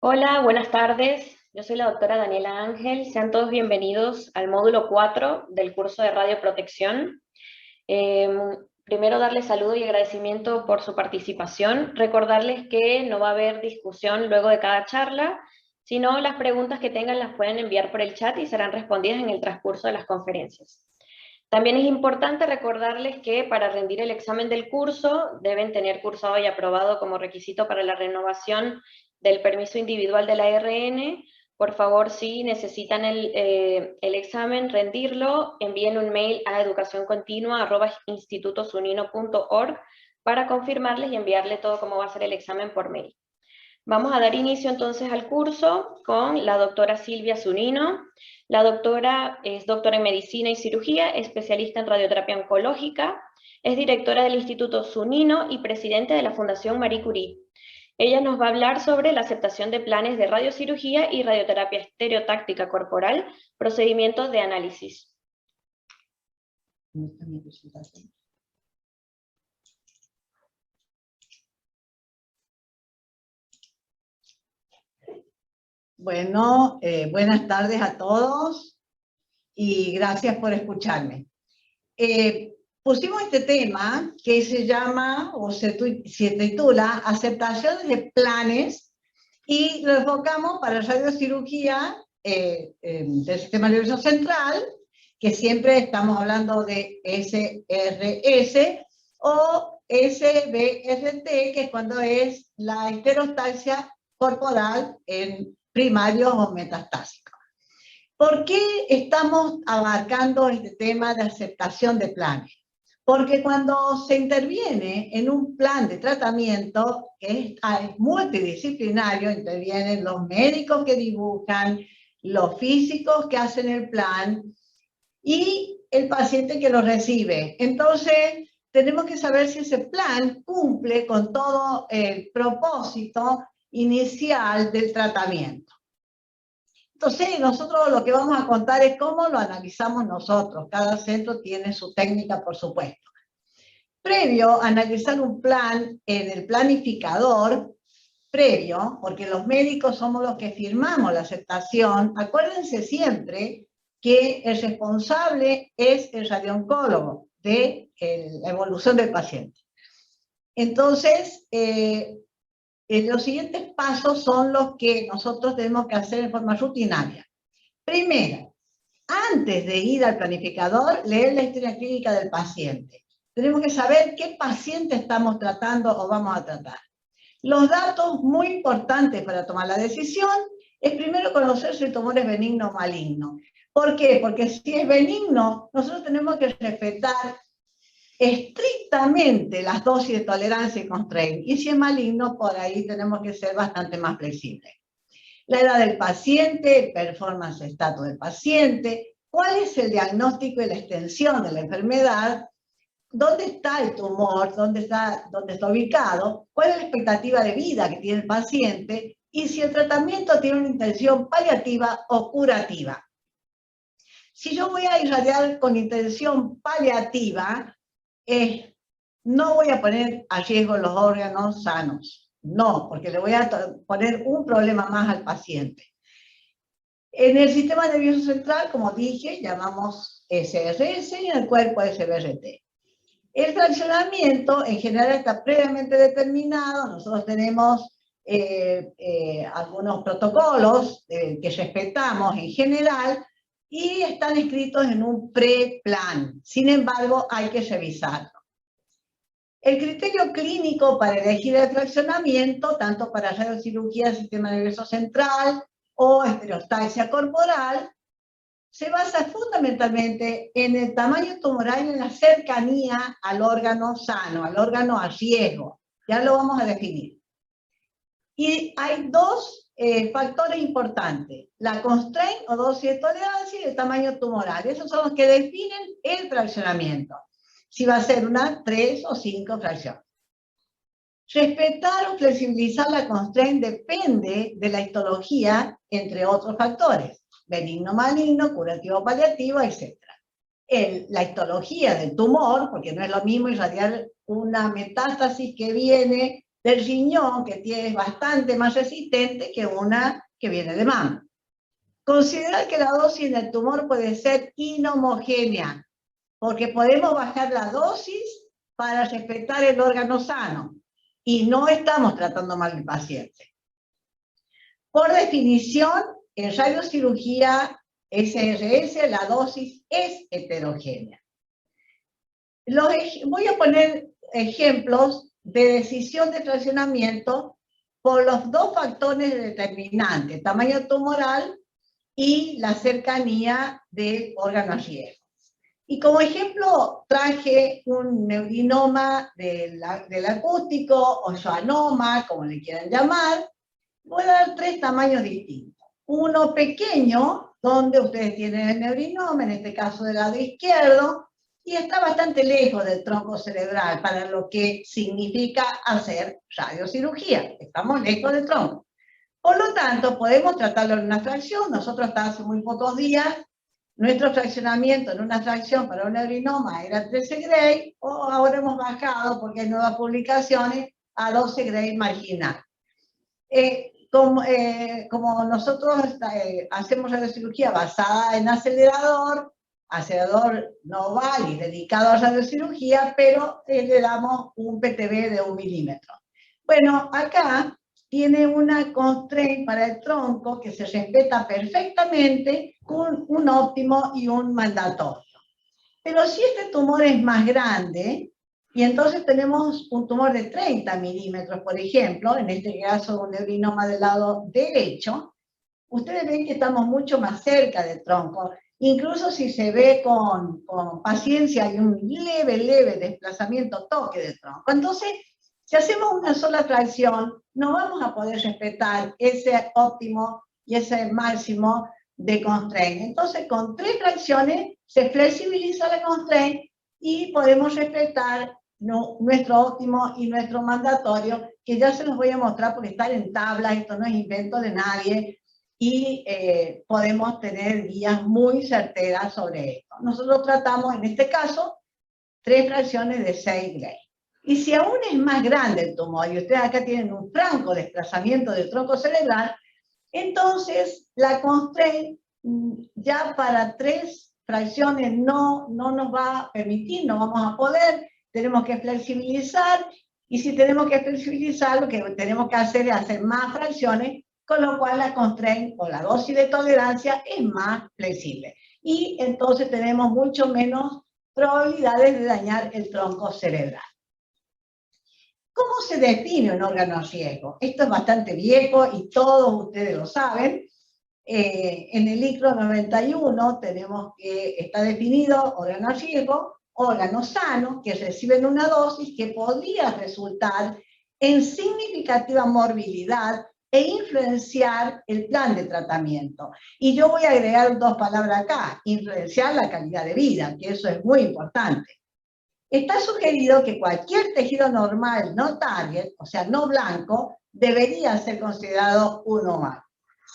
Hola, buenas tardes. Yo soy la doctora Daniela Ángel. Sean todos bienvenidos al módulo 4 del curso de radioprotección. Eh, Primero darles saludo y agradecimiento por su participación. Recordarles que no va a haber discusión luego de cada charla, sino las preguntas que tengan las pueden enviar por el chat y serán respondidas en el transcurso de las conferencias. También es importante recordarles que para rendir el examen del curso deben tener cursado y aprobado como requisito para la renovación del permiso individual de la ARN. Por favor, si necesitan el examen, rendirlo, envíen un mail a educacioncontinua@institutosunino.org para confirmarles y enviarle todo cómo va a ser el examen por mail. Vamos a dar inicio entonces al curso con la doctora Silvia Zunino. La doctora es doctora en Medicina y Cirugía, especialista en radioterapia oncológica, es directora del Instituto Zunino y presidente de la Fundación Marie Curie. Ella nos va a hablar sobre la aceptación de planes de radiocirugía y radioterapia estereotáctica corporal, procedimientos de análisis. Bueno, buenas tardes a todos y gracias por escucharme. Pusimos este tema que se llama, o se titula, aceptación de planes, y lo enfocamos para radiocirugía del sistema nervioso central, que siempre estamos hablando de SRS o SBRT, que es cuando es la estereotaxia corporal en primarios o metastásicos. ¿Por qué estamos abarcando este tema de aceptación de planes? Porque cuando se interviene en un plan de tratamiento que es multidisciplinario, intervienen los médicos que dibujan, los físicos que hacen el plan y el paciente que lo recibe. Entonces, tenemos que saber si ese plan cumple con todo el propósito inicial del tratamiento. Entonces, nosotros lo que vamos a contar es cómo lo analizamos nosotros. Cada centro tiene su técnica, por supuesto. Previo a analizar un plan en el planificador, porque los médicos somos los que firmamos la aceptación, acuérdense siempre que el responsable es el radiooncólogo de la evolución del paciente. Entonces, los siguientes pasos son los que nosotros tenemos que hacer en forma rutinaria. Primero, antes de ir al planificador, leer la historia clínica del paciente. Tenemos que saber qué paciente estamos tratando o vamos a tratar. Los datos muy importantes para tomar la decisión es primero conocer si el tumor es benigno o maligno. ¿Por qué? Porque si es benigno, nosotros tenemos que respetar estrictamente las dosis de tolerancia y constraint. Y si es maligno, por ahí tenemos que ser bastante más flexibles. La edad del paciente, performance estatus del paciente, cuál es el diagnóstico y la extensión de la enfermedad, dónde está el tumor, dónde está ubicado, cuál es la expectativa de vida que tiene el paciente y si el tratamiento tiene una intención paliativa o curativa. Si yo voy a irradiar con intención paliativa, no voy a poner a riesgo los órganos sanos. No, porque le voy a poner un problema más al paciente. En el sistema nervioso central, como dije, llamamos SRS y en el cuerpo SBRT. El fraccionamiento en general está previamente determinado. Nosotros tenemos algunos protocolos que respetamos en general y están escritos en un preplan. Sin embargo, hay que revisarlo. El criterio clínico para elegir el fraccionamiento, tanto para radiocirugía del sistema nervioso central o estereotaxia corporal, se basa fundamentalmente en el tamaño tumoral y en la cercanía al órgano sano, al órgano a riesgo. Ya lo vamos a definir. Y hay dos factores importantes: la constraint o dosis de tolerancia y el tamaño tumoral. Esos son los que definen el fraccionamiento. Si va a ser una, 3 o 5 fracciones. Respetar o flexibilizar la constraint depende de la histología, entre otros factores: benigno, maligno, curativo, paliativo, etc. La histología del tumor, porque no es lo mismo irradiar una metástasis que viene del riñón, que es bastante más resistente que una que viene de mama. Considerar que la dosis del tumor puede ser inhomogénea, porque podemos bajar la dosis para respetar el órgano sano, y no estamos tratando mal al paciente. Por definición, en radiocirugía SRS la dosis es heterogénea. Voy a poner ejemplos de decisión de fraccionamiento por los dos factores determinantes, tamaño tumoral y la cercanía del órgano a riesgo. Y como ejemplo traje un neurinoma del acústico o schwannoma, como le quieran llamar. Voy a dar tres tamaños distintos. Uno pequeño, donde ustedes tienen el neurinoma, en este caso del lado izquierdo, y está bastante lejos del tronco cerebral para lo que significa hacer radiocirugía. Estamos lejos del tronco. Por lo tanto, podemos tratarlo en una fracción. Nosotros hasta hace muy pocos días, nuestro fraccionamiento en una fracción para un neurinoma era 13 Gray, o ahora hemos bajado, porque hay nuevas publicaciones, a 12 Gray marginal. Como nosotros hacemos radiocirugía basada en acelerador no vale dedicado a radiocirugía, pero le damos un PTB de 1 milímetro. Bueno, acá tiene una constraint para el tronco que se respeta perfectamente con un óptimo y un mandatorio. Pero si este tumor es más grande, y entonces tenemos un tumor de 30 milímetros, por ejemplo, en este caso un neurinoma del lado derecho, ustedes ven que estamos mucho más cerca del tronco. Incluso si se ve con paciencia hay un leve desplazamiento toque del tronco. Entonces, si hacemos una sola fracción, no vamos a poder respetar ese óptimo y ese máximo de constraint. Entonces, con 3 fracciones se flexibiliza la constraint y podemos respetar nuestro óptimo y nuestro mandatorio, que ya se los voy a mostrar porque están en tabla, esto no es invento de nadie, y podemos tener guías muy certeras sobre esto. Nosotros tratamos, en este caso, 3 fracciones de 6 Gray. Y si aún es más grande el tumor, y ustedes acá tienen un franco desplazamiento del tronco cerebral, entonces la constraint ya para 3 fracciones no nos va a permitir, no vamos a poder, tenemos que flexibilizar, y si tenemos que flexibilizar, lo que tenemos que hacer es hacer más fracciones, con lo cual la constraint o la dosis de tolerancia es más flexible. Y entonces tenemos mucho menos probabilidades de dañar el tronco cerebral. ¿Cómo se define un órgano a riesgo? Esto es bastante viejo y todos ustedes lo saben. En el ICRO 91 tenemos que está definido órgano a riesgo, órganos sanos que reciben una dosis que podría resultar en significativa morbilidad e influenciar el plan de tratamiento. Y yo voy a agregar 2 palabras acá: influenciar la calidad de vida, que eso es muy importante. Está sugerido que cualquier tejido normal no target, o sea, no blanco, debería ser considerado un OMA.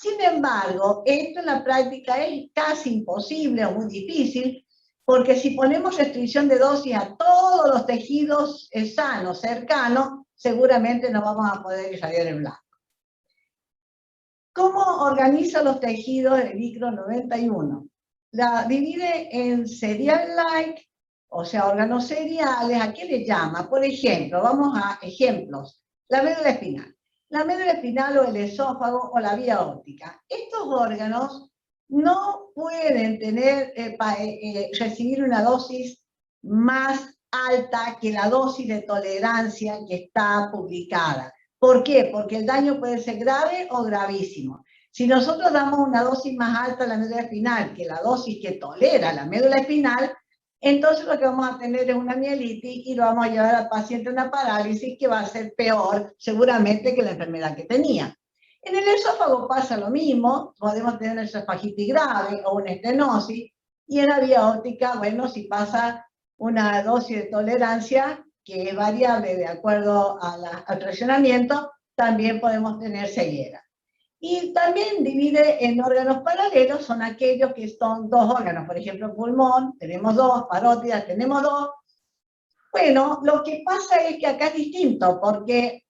Sin embargo, esto en la práctica es casi imposible o muy difícil, porque si ponemos restricción de dosis a todos los tejidos sanos, cercanos, seguramente no vamos a poder irradiar el blanco. ¿Cómo organiza los tejidos el ICRO 91? La divide en serial-like, o sea, órganos seriales. ¿A qué le llama? Por ejemplo, vamos a ejemplos. La médula espinal. La médula espinal o el esófago o la vía óptica. Estos órganos no pueden recibir una dosis más alta que la dosis de tolerancia que está publicada. ¿Por qué? Porque el daño puede ser grave o gravísimo. Si nosotros damos una dosis más alta a la médula espinal que la dosis que tolera la médula espinal, entonces lo que vamos a tener es una mielitis y lo vamos a llevar al paciente a una parálisis que va a ser peor seguramente que la enfermedad que tenía. En el esófago pasa lo mismo, podemos tener una esofagitis grave o una estenosis, y en la vía óptica, bueno, si pasa una dosis de tolerancia que es variable de acuerdo al traccionamiento, también podemos tener ceguera. Y también divide en órganos paralelos, son aquellos que son 2 órganos, por ejemplo, pulmón, tenemos 2, parótida, tenemos 2. Bueno, lo que pasa es que acá es distinto, porque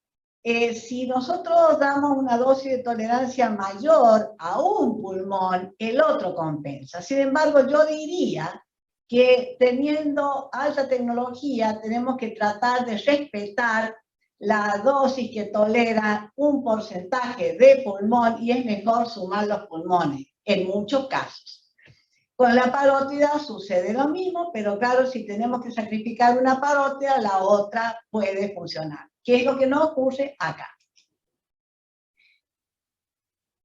si nosotros damos una dosis de tolerancia mayor a un pulmón, el otro compensa. Sin embargo, yo diría que teniendo alta tecnología tenemos que tratar de respetar la dosis que tolera un porcentaje de pulmón y es mejor sumar los pulmones, en muchos casos. Con la parótida sucede lo mismo, pero claro, si tenemos que sacrificar una parótida, la otra puede funcionar. ¿Qué es lo que no ocurre acá?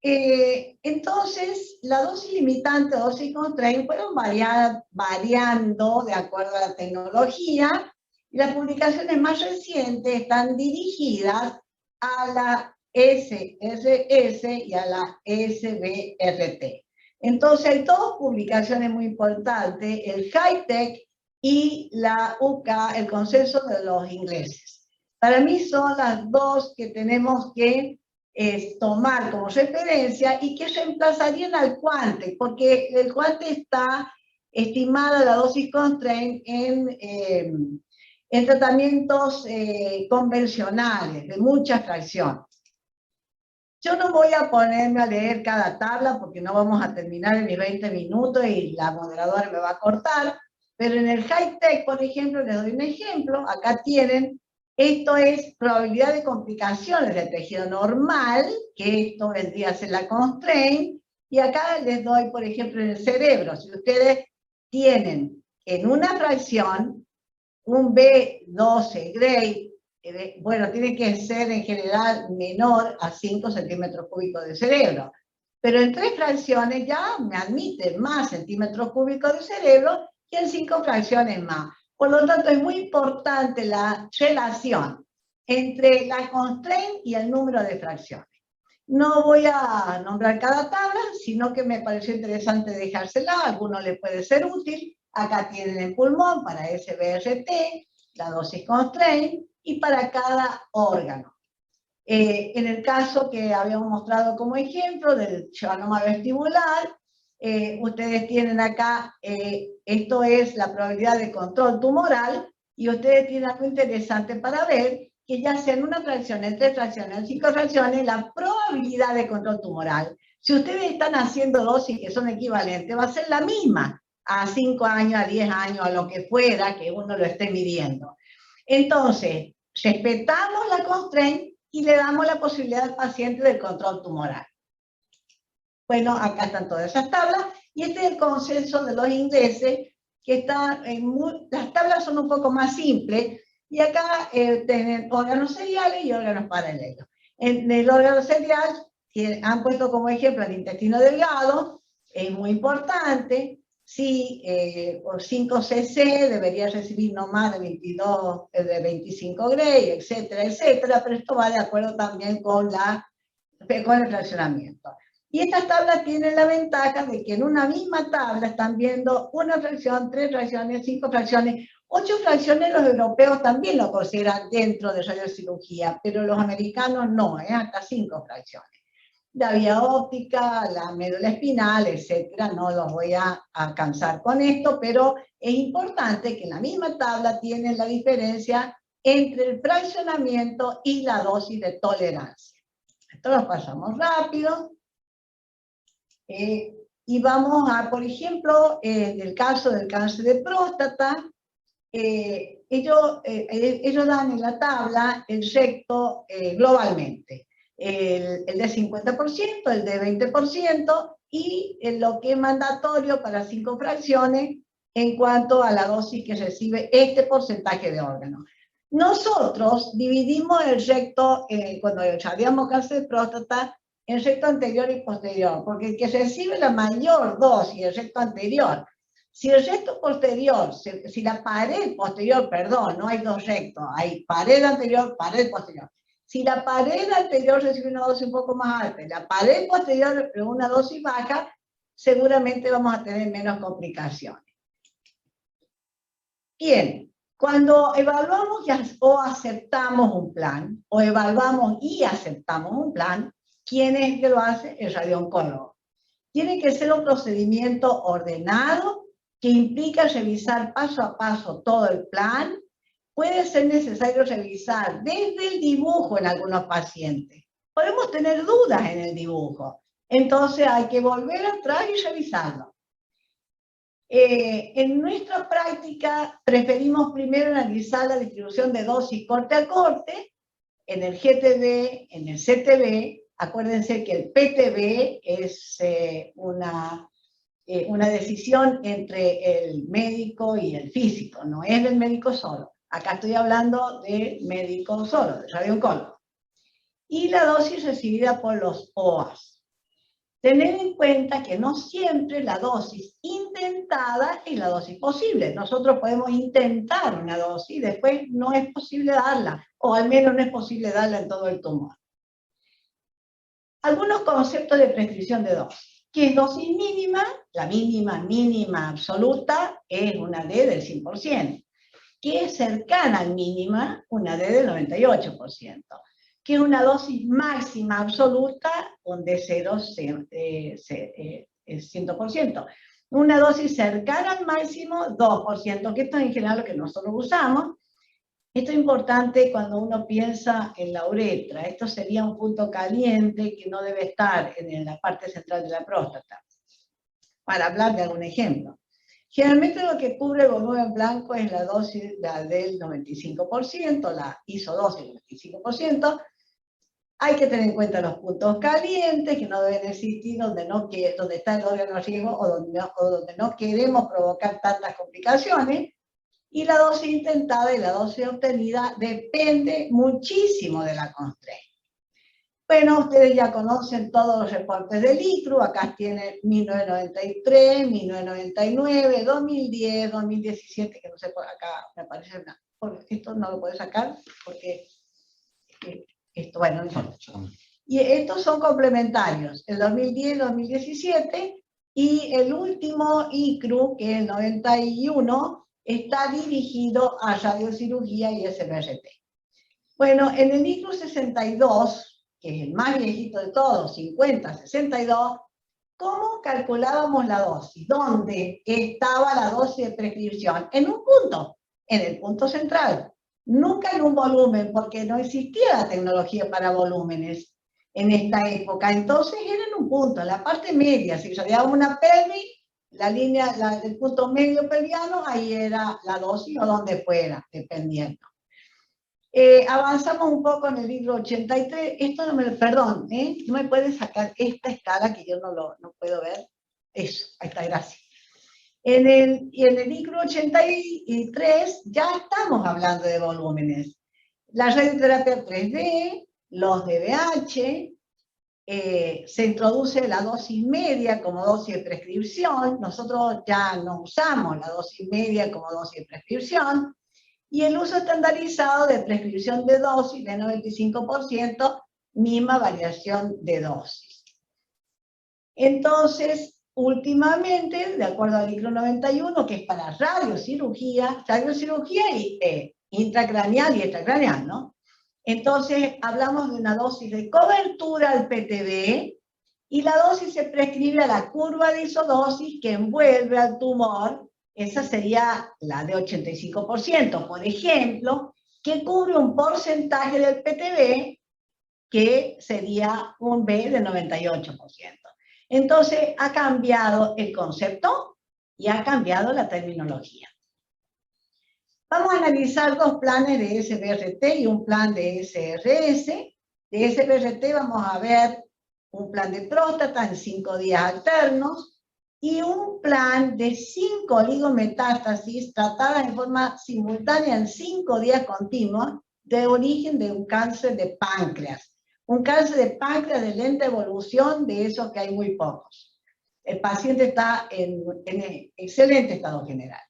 Entonces, la dosis limitante, dosis constraint, fueron variando de acuerdo a la tecnología, y las publicaciones más recientes están dirigidas a la SRS y a la SBRT. Entonces, hay dos publicaciones muy importantes, el HITECH y la UCA, el consenso de los ingleses. Para mí son las dos que tenemos que tomar como referencia y que reemplazarían al Quantec, porque el Quantec está estimada la dosis constraint en tratamientos convencionales de muchas fracciones. Yo no voy a ponerme a leer cada tabla porque no vamos a terminar en mis 20 minutos y la moderadora me va a cortar, pero en el HITECH, por ejemplo, les doy un ejemplo, acá tienen, esto es probabilidad de complicaciones del tejido normal, que esto vendría a ser la constraint, y acá les doy, por ejemplo, en el cerebro, si ustedes tienen en una fracción un B12 Gray, bueno, tiene que ser en general menor a 5 centímetros cúbicos de cerebro. Pero en 3 fracciones ya me admiten más centímetros cúbicos de cerebro que en 5 fracciones más. Por lo tanto, es muy importante la relación entre la constraint y el número de fracciones. No voy a nombrar cada tabla, sino que me pareció interesante dejársela, a alguno le puede ser útil. Acá tienen el pulmón para SBRT, la dosis constraint, y para cada órgano. En el caso que habíamos mostrado como ejemplo del schwannoma vestibular, ustedes tienen acá, esto es la probabilidad de control tumoral, y ustedes tienen algo interesante para ver, que ya sea en una fracción, en 3 fracciones, en 5 fracciones, la probabilidad de control tumoral, si ustedes están haciendo dosis que son equivalentes, va a ser la misma a 5 años, a 10 años, a lo que fuera que uno lo esté midiendo. Entonces, respetamos la constraint y le damos la posibilidad al paciente del control tumoral. Bueno, acá están todas esas tablas, y este es el consenso de los ingleses, que está las tablas son un poco más simples, y acá tienen órganos seriales y órganos paralelos. En el órgano serial han puesto como ejemplo el intestino delgado, es muy importante. Sí, por 5 cc debería recibir no más de 22, de 25 Gray, etcétera, etcétera, pero esto va de acuerdo también con el fraccionamiento. Y estas tablas tienen la ventaja de que en una misma tabla están viendo una fracción, 3 fracciones, 5 fracciones, 8 fracciones. Los europeos también lo consideran dentro de radiocirugía, pero los americanos no, hasta 5 fracciones. La vía óptica, la médula espinal, etcétera, no los voy a cansar con esto, pero es importante que en la misma tabla tienen la diferencia entre el fraccionamiento y la dosis de tolerancia. Esto lo pasamos rápido. Y vamos a, por ejemplo, en el caso del cáncer de próstata, ellos dan en la tabla el recto globalmente. El de 50%, el de 20%, y lo que es mandatorio para 5 fracciones en cuanto a la dosis que recibe este porcentaje de órganos. Nosotros dividimos el recto, cuando sabíamos cáncer de próstata, el recto anterior y posterior, porque el que recibe la mayor dosis, el recto anterior. Si el recto posterior, si la pared posterior, perdón, no hay 2 rectos, hay pared anterior, pared posterior. Si la pared anterior recibe una dosis un poco más alta y la pared posterior una dosis baja, seguramente vamos a tener menos complicaciones. Bien, cuando evaluamos o aceptamos un plan, o evaluamos y aceptamos un plan, ¿quién es que lo hace? El radiooncólogo. Tiene que ser un procedimiento ordenado que implica revisar paso a paso todo el plan, puede ser necesario revisar desde el dibujo en algunos pacientes. Podemos tener dudas en el dibujo, entonces hay que volver atrás y revisarlo. En nuestra práctica preferimos primero analizar la distribución de dosis corte a corte, en el GTB, en el CTB. Acuérdense que el PTB es una decisión entre el médico y el físico, no es del médico solo. Acá estoy hablando del médico solo, del radiooncólogo. Y la dosis recibida por los OAS. Tener en cuenta que no siempre la dosis intentada es la dosis posible. Nosotros podemos intentar una dosis y después no es posible darla, o al menos no es posible darla en todo el tumor. Algunos conceptos de prescripción de dosis. ¿Qué es dosis mínima? La mínima absoluta es una D del 100%. ¿Qué es cercana al mínima? Una D del 98%. ¿Qué es una dosis máxima absoluta? Un D0 100%. Una dosis cercana al máximo, 2%, que esto es en general lo que nosotros usamos. Esto es importante cuando uno piensa en la uretra. Esto sería un punto caliente que no debe estar en la parte central de la próstata. Para hablar de algún ejemplo. Generalmente lo que cubre el volumen blanco es la dosis del 95%, la isodosis del 95%. Hay que tener en cuenta los puntos calientes, que no deben existir donde está el órgano riesgo o donde no queremos provocar tantas complicaciones. Y la dosis intentada y la dosis obtenida depende muchísimo de la constraint. Bueno, ustedes ya conocen todos los reportes del ICRU, acá tienen 1993, 1999, 2010, 2017, que no sé, por acá me parece una... Esto no lo puedo sacar porque... Esto, bueno, no importa. Y estos son complementarios, el 2010, 2017, y el último ICRU, que es el 91, está dirigido a radiocirugía y SBRT. Bueno, en el ICRU 62, que es el más viejito de todos, 50, 62, ¿cómo calculábamos la dosis? ¿Dónde estaba la dosis de prescripción? En un punto, en el punto central. Nunca en un volumen, porque no existía la tecnología para volúmenes en esta época. Entonces era en un punto, en la parte media. Si radiábamos una pelvis, la línea del punto medio pelviano, ahí era la dosis o donde fuera, dependiendo. Avanzamos un poco en el libro 83. Esto no me lo, perdón, no me puede sacar esta escala que yo no puedo ver. Eso, ahí está, gracias. En el ICRU 83 ya estamos hablando de volúmenes. La radioterapia 3D, los DBH, se introduce la dosis media como dosis de prescripción. Nosotros ya no usamos la dosis media como dosis de prescripción. Y el uso estandarizado de prescripción de dosis de 95%, misma variación de dosis. Entonces, últimamente, de acuerdo al ICRU 91, que es para radiocirugía y intracraneal y extracraneal, ¿no? Entonces, hablamos de una dosis de cobertura al PTB, y la dosis se prescribe a la curva de isodosis que envuelve al tumor. Esa sería la de 85%, por ejemplo, que cubre un porcentaje del PTB, que sería un B de 98%. Entonces, ha cambiado el concepto y ha cambiado la terminología. Vamos a analizar dos planes de SBRT y un plan de SRS. De SBRT vamos a ver un plan de próstata en 5 días alternos y un plan de 5 oligometástasis tratadas en forma simultánea en 5 días continuos de origen de un cáncer de páncreas. Un cáncer de páncreas de lenta evolución, de esos que hay muy pocos. El paciente está en excelente estado general.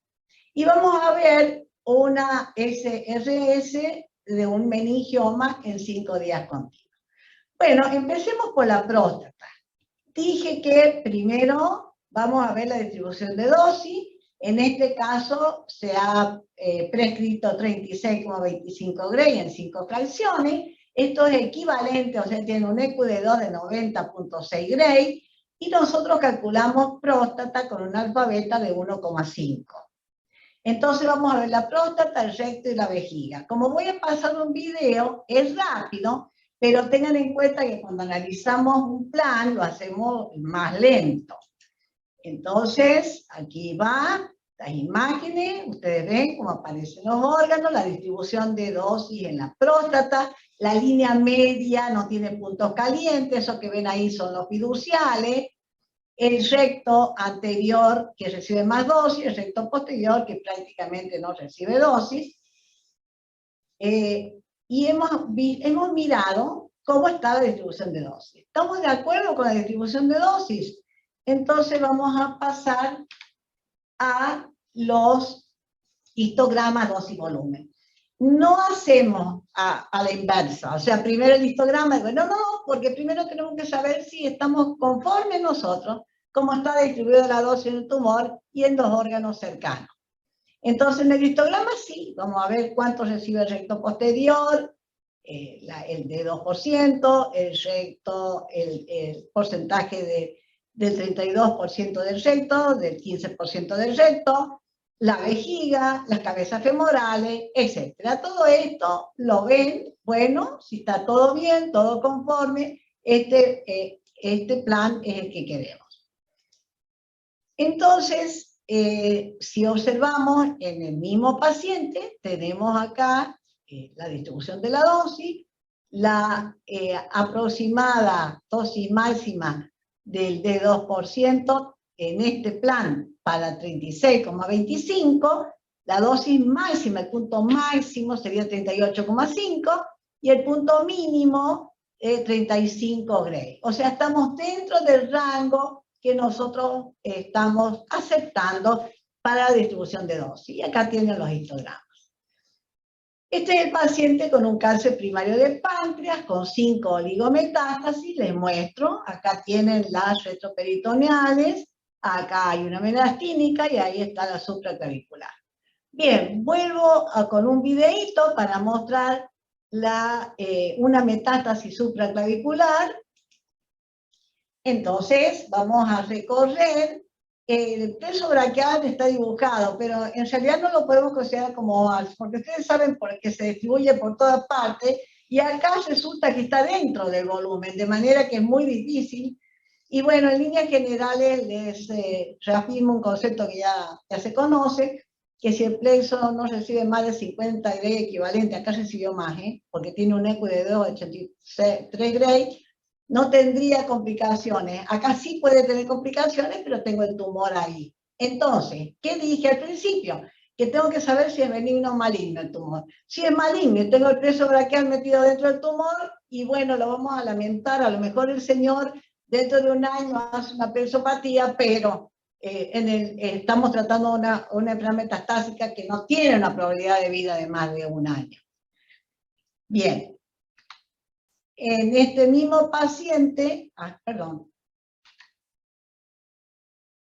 Y vamos a ver una SRS de un meningioma en 5 días continuos. Bueno, empecemos por la próstata. Dije que primero vamos a ver la distribución de dosis. En este caso se ha prescrito 36,25 Gray en 5 fracciones. Esto es equivalente, o sea, tiene un EQ de 2 de 90,6 Gray, y nosotros calculamos próstata con un alfa beta de 1,5. Entonces vamos a ver la próstata, el recto y la vejiga. Como voy a pasar un video, es rápido, pero tengan en cuenta que cuando analizamos un plan lo hacemos más lento. Entonces, aquí va las imágenes, ustedes ven cómo aparecen los órganos, la distribución de dosis en la próstata, la línea media no tiene puntos calientes, eso que ven ahí son los fiduciales, el recto anterior que recibe más dosis, el recto posterior que prácticamente no recibe dosis, y hemos mirado cómo está la distribución de dosis. ¿Estamos de acuerdo con la distribución de dosis? Entonces vamos a pasar a los histogramas dosis-volumen. No hacemos a la inversa, o sea, primero el histograma, no, porque primero tenemos que saber si estamos conformes nosotros, cómo está distribuida la dosis en el tumor y en los órganos cercanos. Entonces, en el histograma sí, vamos a ver cuánto recibe el recto posterior, el de 2%, el recto, el porcentaje del 32% del recto, del 15% del recto, la vejiga, las cabezas femorales, etc. Todo esto lo ven, bueno, si está todo bien, todo conforme, este plan es el que queremos. Entonces, si observamos en el mismo paciente, tenemos acá la distribución de la dosis, la aproximada dosis máxima del D2% en este plan para 36,25, la dosis máxima, el punto máximo sería 38,5 y el punto mínimo 35 Gray. O sea, estamos dentro del rango que nosotros estamos aceptando para la distribución de dosis. Y acá tienen los histogramas. Este es el paciente con un cáncer primario del páncreas, con 5 oligometástasis, les muestro, acá tienen las retroperitoneales, acá hay una melastínica y ahí está la supraclavicular. Bien, vuelvo con un videíto para mostrar una metástasis supraclavicular. Entonces, vamos a recorrer. El plexo braquial está dibujado, pero en realidad no lo podemos considerar como oval, porque ustedes saben que se distribuye por todas partes, y acá resulta que está dentro del volumen, de manera que es muy difícil. Y bueno, en líneas generales les reafirmo un concepto que ya se conoce, que si el plexo no recibe más de 50 Gray equivalente, acá recibió más, porque tiene un ECU de 2,83 Gray, no tendría complicaciones. Acá sí puede tener complicaciones, pero tengo el tumor ahí. Entonces, ¿qué dije al principio? Que tengo que saber si es benigno o maligno el tumor. Si es maligno y tengo el plexo braquial metido dentro del tumor, y bueno, lo vamos a lamentar, a lo mejor el señor dentro de un año hace una plexopatía, pero estamos tratando una enfermedad metastásica que no tiene una probabilidad de vida de más de un año. Bien. En este mismo paciente,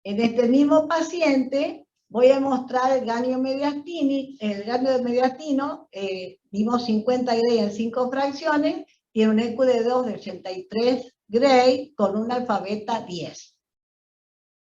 en este mismo paciente voy a mostrar el ganglio mediastino, dimos 50 Gray en 5 fracciones, tiene un EQ de 2 de 83 Gray con un alfabeta 10.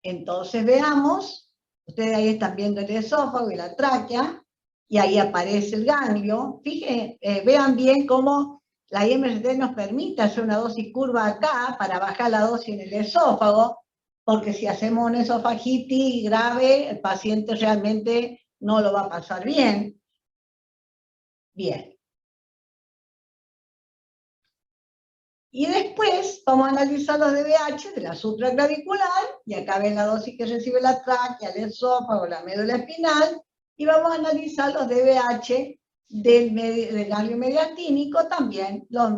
Entonces veamos, ustedes ahí están viendo el esófago y la tráquea, y ahí aparece el ganglio. Fíjense, vean bien cómo la IMRT nos permite hacer una dosis curva acá para bajar la dosis en el esófago, porque si hacemos una esofagitis grave, el paciente realmente no lo va a pasar bien. Bien. Y después vamos a analizar los DBH de la supraclavicular, y acá ven la dosis que recibe la tráquea, el esófago, la médula espinal, y vamos a analizar los DBH del ganglio mediastínico, también los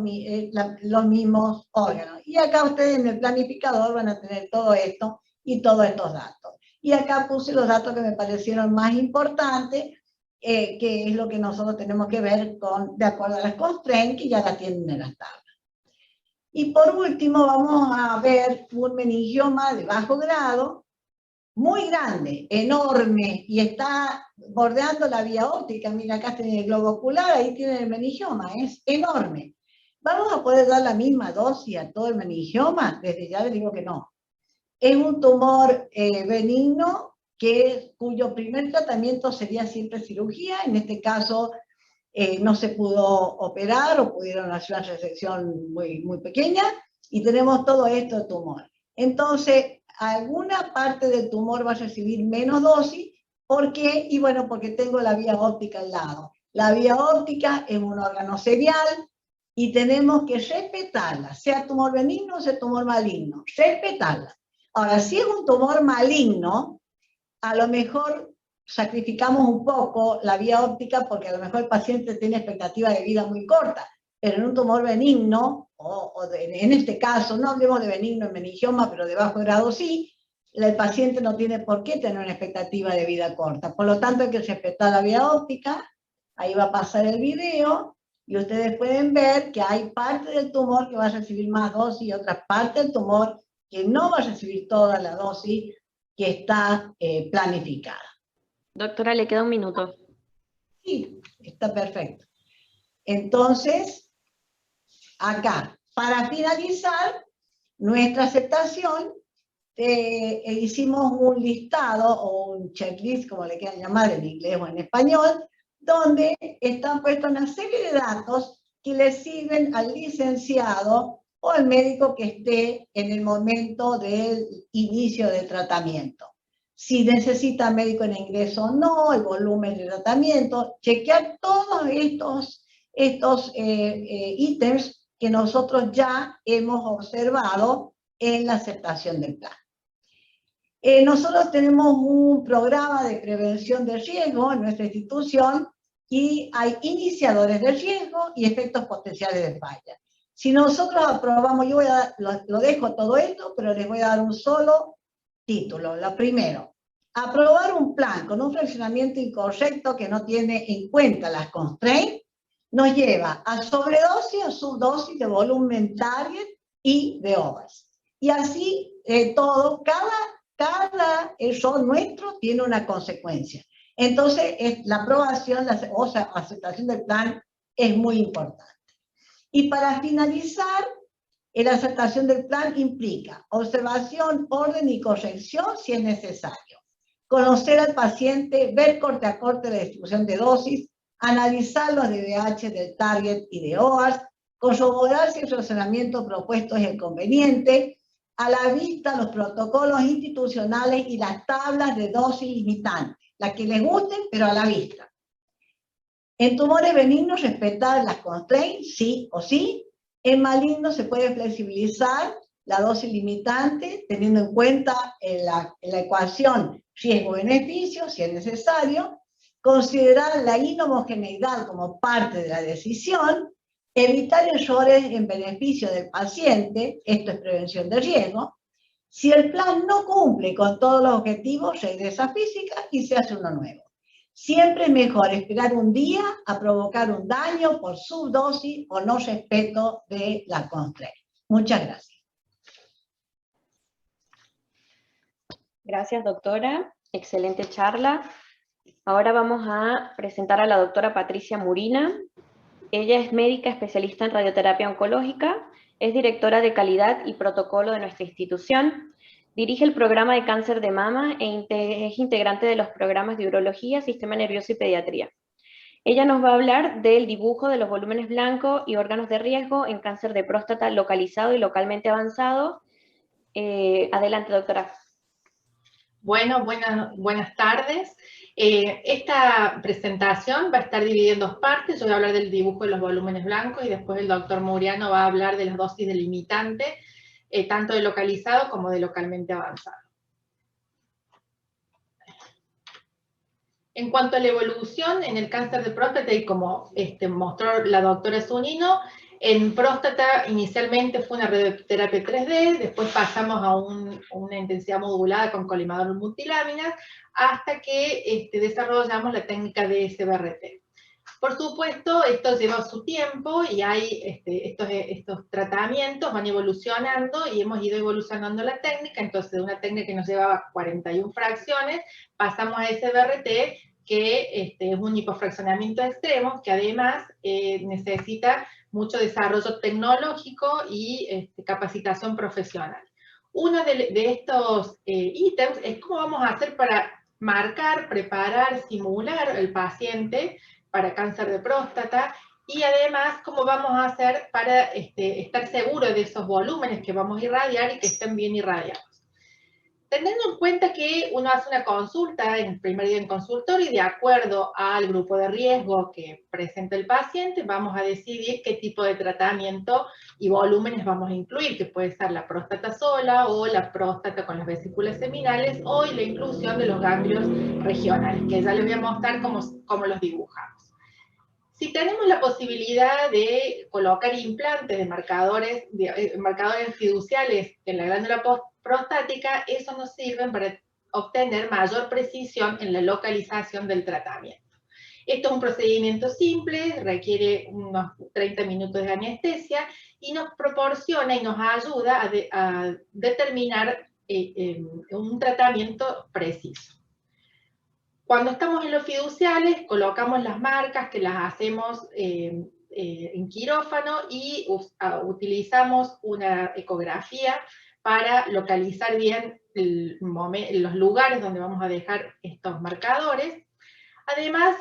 mismos órganos. Y acá ustedes en el planificador van a tener todo esto y todos estos datos. Y acá puse los datos que me parecieron más importantes, que es lo que nosotros tenemos que ver de acuerdo a las constraints que ya las tienen en las tablas. Y por último vamos a ver un meningioma de bajo grado, muy grande, enorme, y está bordeando la vía óptica. Mira, acá tiene el globo ocular, ahí tiene el meningioma, es enorme. ¿Vamos a poder dar la misma dosis a todo el meningioma? Desde ya les digo que no. Es un tumor benigno cuyo primer tratamiento sería siempre cirugía. En este caso no se pudo operar o pudieron hacer una resección muy pequeña y tenemos todo esto de tumor. Entonces, alguna parte del tumor va a recibir menos dosis. ¿Por qué? Y bueno, porque tengo la vía óptica al lado. La vía óptica es un órgano serial y tenemos que respetarla, sea tumor benigno o sea tumor maligno, respetarla. Ahora, si es un tumor maligno, a lo mejor sacrificamos un poco la vía óptica porque a lo mejor el paciente tiene expectativa de vida muy corta, pero en un tumor benigno, en este caso, no hablemos de benigno en meningioma, pero de bajo grado sí, el paciente no tiene por qué tener una expectativa de vida corta. Por lo tanto, hay que respetar la vía óptica. Ahí va a pasar el video y ustedes pueden ver que hay parte del tumor que va a recibir más dosis y otra parte del tumor que no va a recibir toda la dosis que está planificada. Doctora, le queda un minuto. Sí, está perfecto. Entonces, acá, para finalizar nuestra aceptación, hicimos un listado o un checklist, como le quieran llamar en inglés o en español, donde están puestos una serie de datos que le sirven al licenciado o al médico que esté en el momento del inicio del tratamiento. Si necesita médico en ingreso o no, el volumen de tratamiento, chequear todos estos ítems que nosotros ya hemos observado en la aceptación del plan. Nosotros tenemos un programa de prevención de riesgo en nuestra institución y hay iniciadores de riesgo y efectos potenciales de falla. Si nosotros aprobamos, yo lo dejo todo esto, pero les voy a dar un solo título. Lo primero, aprobar un plan con un fraccionamiento incorrecto que no tiene en cuenta las constraints nos lleva a sobredosis o subdosis de volumen target y de overs. Y así todo, cada error nuestro tiene una consecuencia. Entonces, la aprobación, o sea, aceptación del plan es muy importante. Y para finalizar, la aceptación del plan implica observación, orden y corrección si es necesario. Conocer al paciente, ver corte a corte la distribución de dosis, analizar los DBH del target y de OAS, corroborar si el razonamiento propuesto es el conveniente, a la vista los protocolos institucionales y las tablas de dosis limitantes, las que les gusten, pero a la vista. En tumores benignos, respetar las constraints, sí o sí. En malignos se puede flexibilizar la dosis limitante, teniendo en cuenta la ecuación riesgo-beneficio, si es necesario. Considerar la inhomogeneidad como parte de la decisión. Evitar errores en beneficio del paciente, esto es prevención de riesgo. Si el plan no cumple con todos los objetivos, regresa a física y se hace uno nuevo. Siempre es mejor esperar un día a provocar un daño por subdosis o no respeto de la constraint. Muchas gracias. Gracias, doctora. Excelente charla. Ahora vamos a presentar a la doctora Patricia Murina. Ella es médica especialista en radioterapia oncológica, es directora de calidad y protocolo de nuestra institución, dirige el programa de cáncer de mama es integrante de los programas de urología, sistema nervioso y pediatría. Ella nos va a hablar del dibujo de los volúmenes blancos y órganos de riesgo en cáncer de próstata localizado y localmente avanzado. Adelante, doctora. Bueno, buenas tardes. Esta presentación va a estar dividida en dos partes. Yo voy a hablar del dibujo de los volúmenes blancos y después el doctor Muriano va a hablar de las dosis delimitantes, tanto de localizado como de localmente avanzado. En cuanto a la evolución en el cáncer de próstata, y como mostró la doctora Zunino, en próstata inicialmente fue una radioterapia 3D, después pasamos a una intensidad modulada con colimador multiláminas, hasta que desarrollamos la técnica de SBRT. Por supuesto, esto lleva su tiempo y hay estos tratamientos van evolucionando y hemos ido evolucionando la técnica. Entonces, de una técnica que nos llevaba 41 fracciones, pasamos a SBRT, que es un hipofraccionamiento extremo, que además necesita mucho desarrollo tecnológico y capacitación profesional. Uno de estos ítems es cómo vamos a hacer para marcar, preparar, simular el paciente para cáncer de próstata, y además cómo vamos a hacer para estar seguros de esos volúmenes que vamos a irradiar y que estén bien irradiados. Teniendo en cuenta que uno hace una consulta en el primer día en consultorio y de acuerdo al grupo de riesgo que presenta el paciente, vamos a decidir qué tipo de tratamiento y volúmenes vamos a incluir, que puede ser la próstata sola o la próstata con las vesículas seminales o la inclusión de los ganglios regionales, que ya les voy a mostrar cómo los dibujamos. Si tenemos la posibilidad de colocar implantes de marcadores fiduciales en la glándula prostática, eso nos sirve para obtener mayor precisión en la localización del tratamiento. Esto es un procedimiento simple, requiere unos 30 minutos de anestesia y nos proporciona y nos ayuda a determinar un tratamiento preciso. Cuando estamos en los fiduciales, colocamos las marcas que las hacemos en quirófano y utilizamos una ecografía para localizar bien los lugares donde vamos a dejar estos marcadores. Además,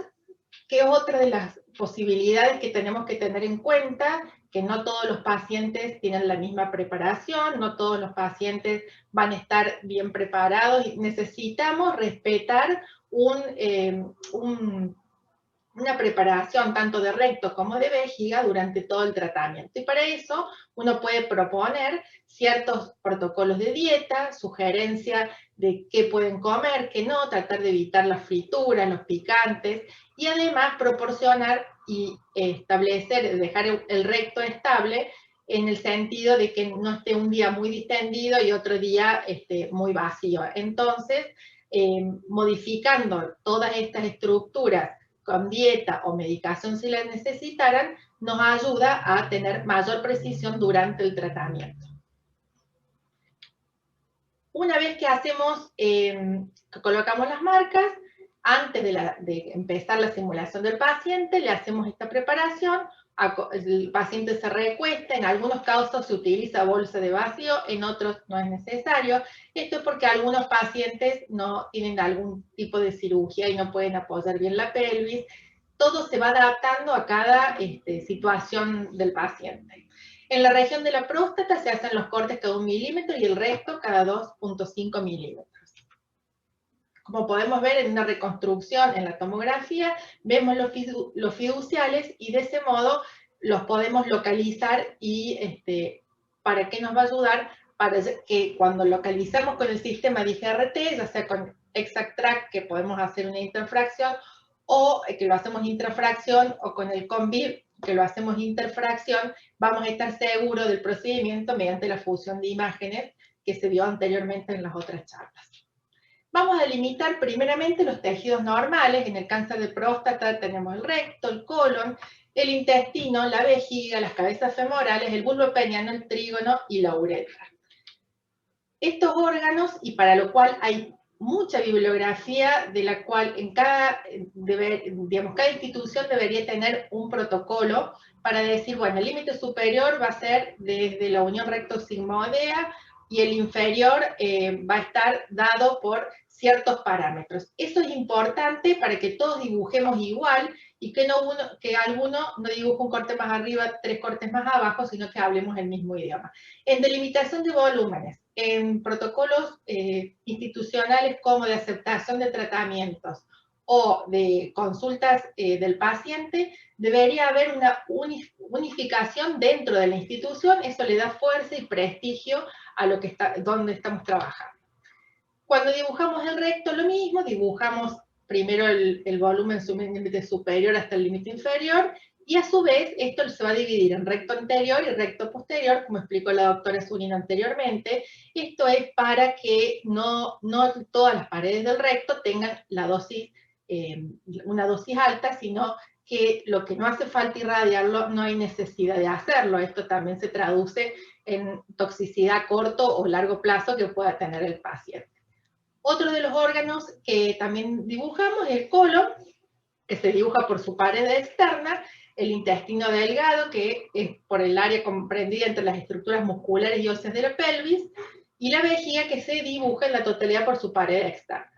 que es otra de las posibilidades que tenemos que tener en cuenta, que no todos los pacientes tienen la misma preparación, no todos los pacientes van a estar bien preparados y necesitamos respetar una preparación tanto de recto como de vejiga durante todo el tratamiento. Y para eso uno puede proponer ciertos protocolos de dieta, sugerencia de qué pueden comer, qué no, tratar de evitar las frituras, los picantes, y además proporcionar y establecer, dejar el recto estable en el sentido de que no esté un día muy distendido y otro día muy vacío. Entonces, modificando todas estas estructuras con dieta o medicación si las necesitaran, nos ayuda a tener mayor precisión durante el tratamiento. Una vez que hacemos, que colocamos las marcas, antes de empezar la simulación del paciente, le hacemos esta preparación, el paciente se recuesta, en algunos casos se utiliza bolsa de vacío, en otros no es necesario. Esto es porque algunos pacientes no tienen algún tipo de cirugía y no pueden apoyar bien la pelvis. Todo se va adaptando a cada situación del paciente. En la región de la próstata se hacen los cortes cada 1 milímetro y el resto cada 2.5 milímetros. Como podemos ver en una reconstrucción en la tomografía, vemos los fiduciales y de ese modo los podemos localizar y ¿para qué nos va a ayudar? Para que cuando localizamos con el sistema de IGRT, ya sea con ExactTrack, que podemos hacer una interfracción, o que lo hacemos intrafracción, o con el CONVIV, que lo hacemos interfracción, vamos a estar seguros del procedimiento mediante la fusión de imágenes que se vio anteriormente en las otras charlas. Vamos a delimitar primeramente los tejidos normales. En el cáncer de próstata tenemos el recto, el colon, el intestino, la vejiga, las cabezas femorales, el bulbo peniano, el trígono y la uretra. Estos órganos, y para lo cual hay mucha bibliografía, de la cual en cada institución debería tener un protocolo para decir, bueno, el límite superior va a ser desde la unión recto-sigmoidea y el inferior va a estar dado por ciertos parámetros. Eso es importante para que todos dibujemos igual y que alguno no dibuje un corte más arriba, 3 cortes más abajo, sino que hablemos el mismo idioma. En delimitación de volúmenes, en protocolos institucionales como de aceptación de tratamientos o de consultas del paciente, debería haber una unificación dentro de la institución. Eso le da fuerza y prestigio a donde estamos trabajando. Cuando dibujamos el recto, lo mismo, dibujamos primero el volumen límite superior hasta el límite inferior, y a su vez esto se va a dividir en recto anterior y recto posterior, como explicó la doctora Zunino anteriormente. Esto es para que no todas las paredes del recto tengan una dosis alta, sino que lo que no hace falta irradiarlo, no hay necesidad de hacerlo. Esto también se traduce en toxicidad a corto o largo plazo que pueda tener el paciente. Otro de los órganos que también dibujamos es el colon, que se dibuja por su pared externa, el intestino delgado, que es por el área comprendida entre las estructuras musculares y óseas de la pelvis, y la vejiga, que se dibuja en la totalidad por su pared externa.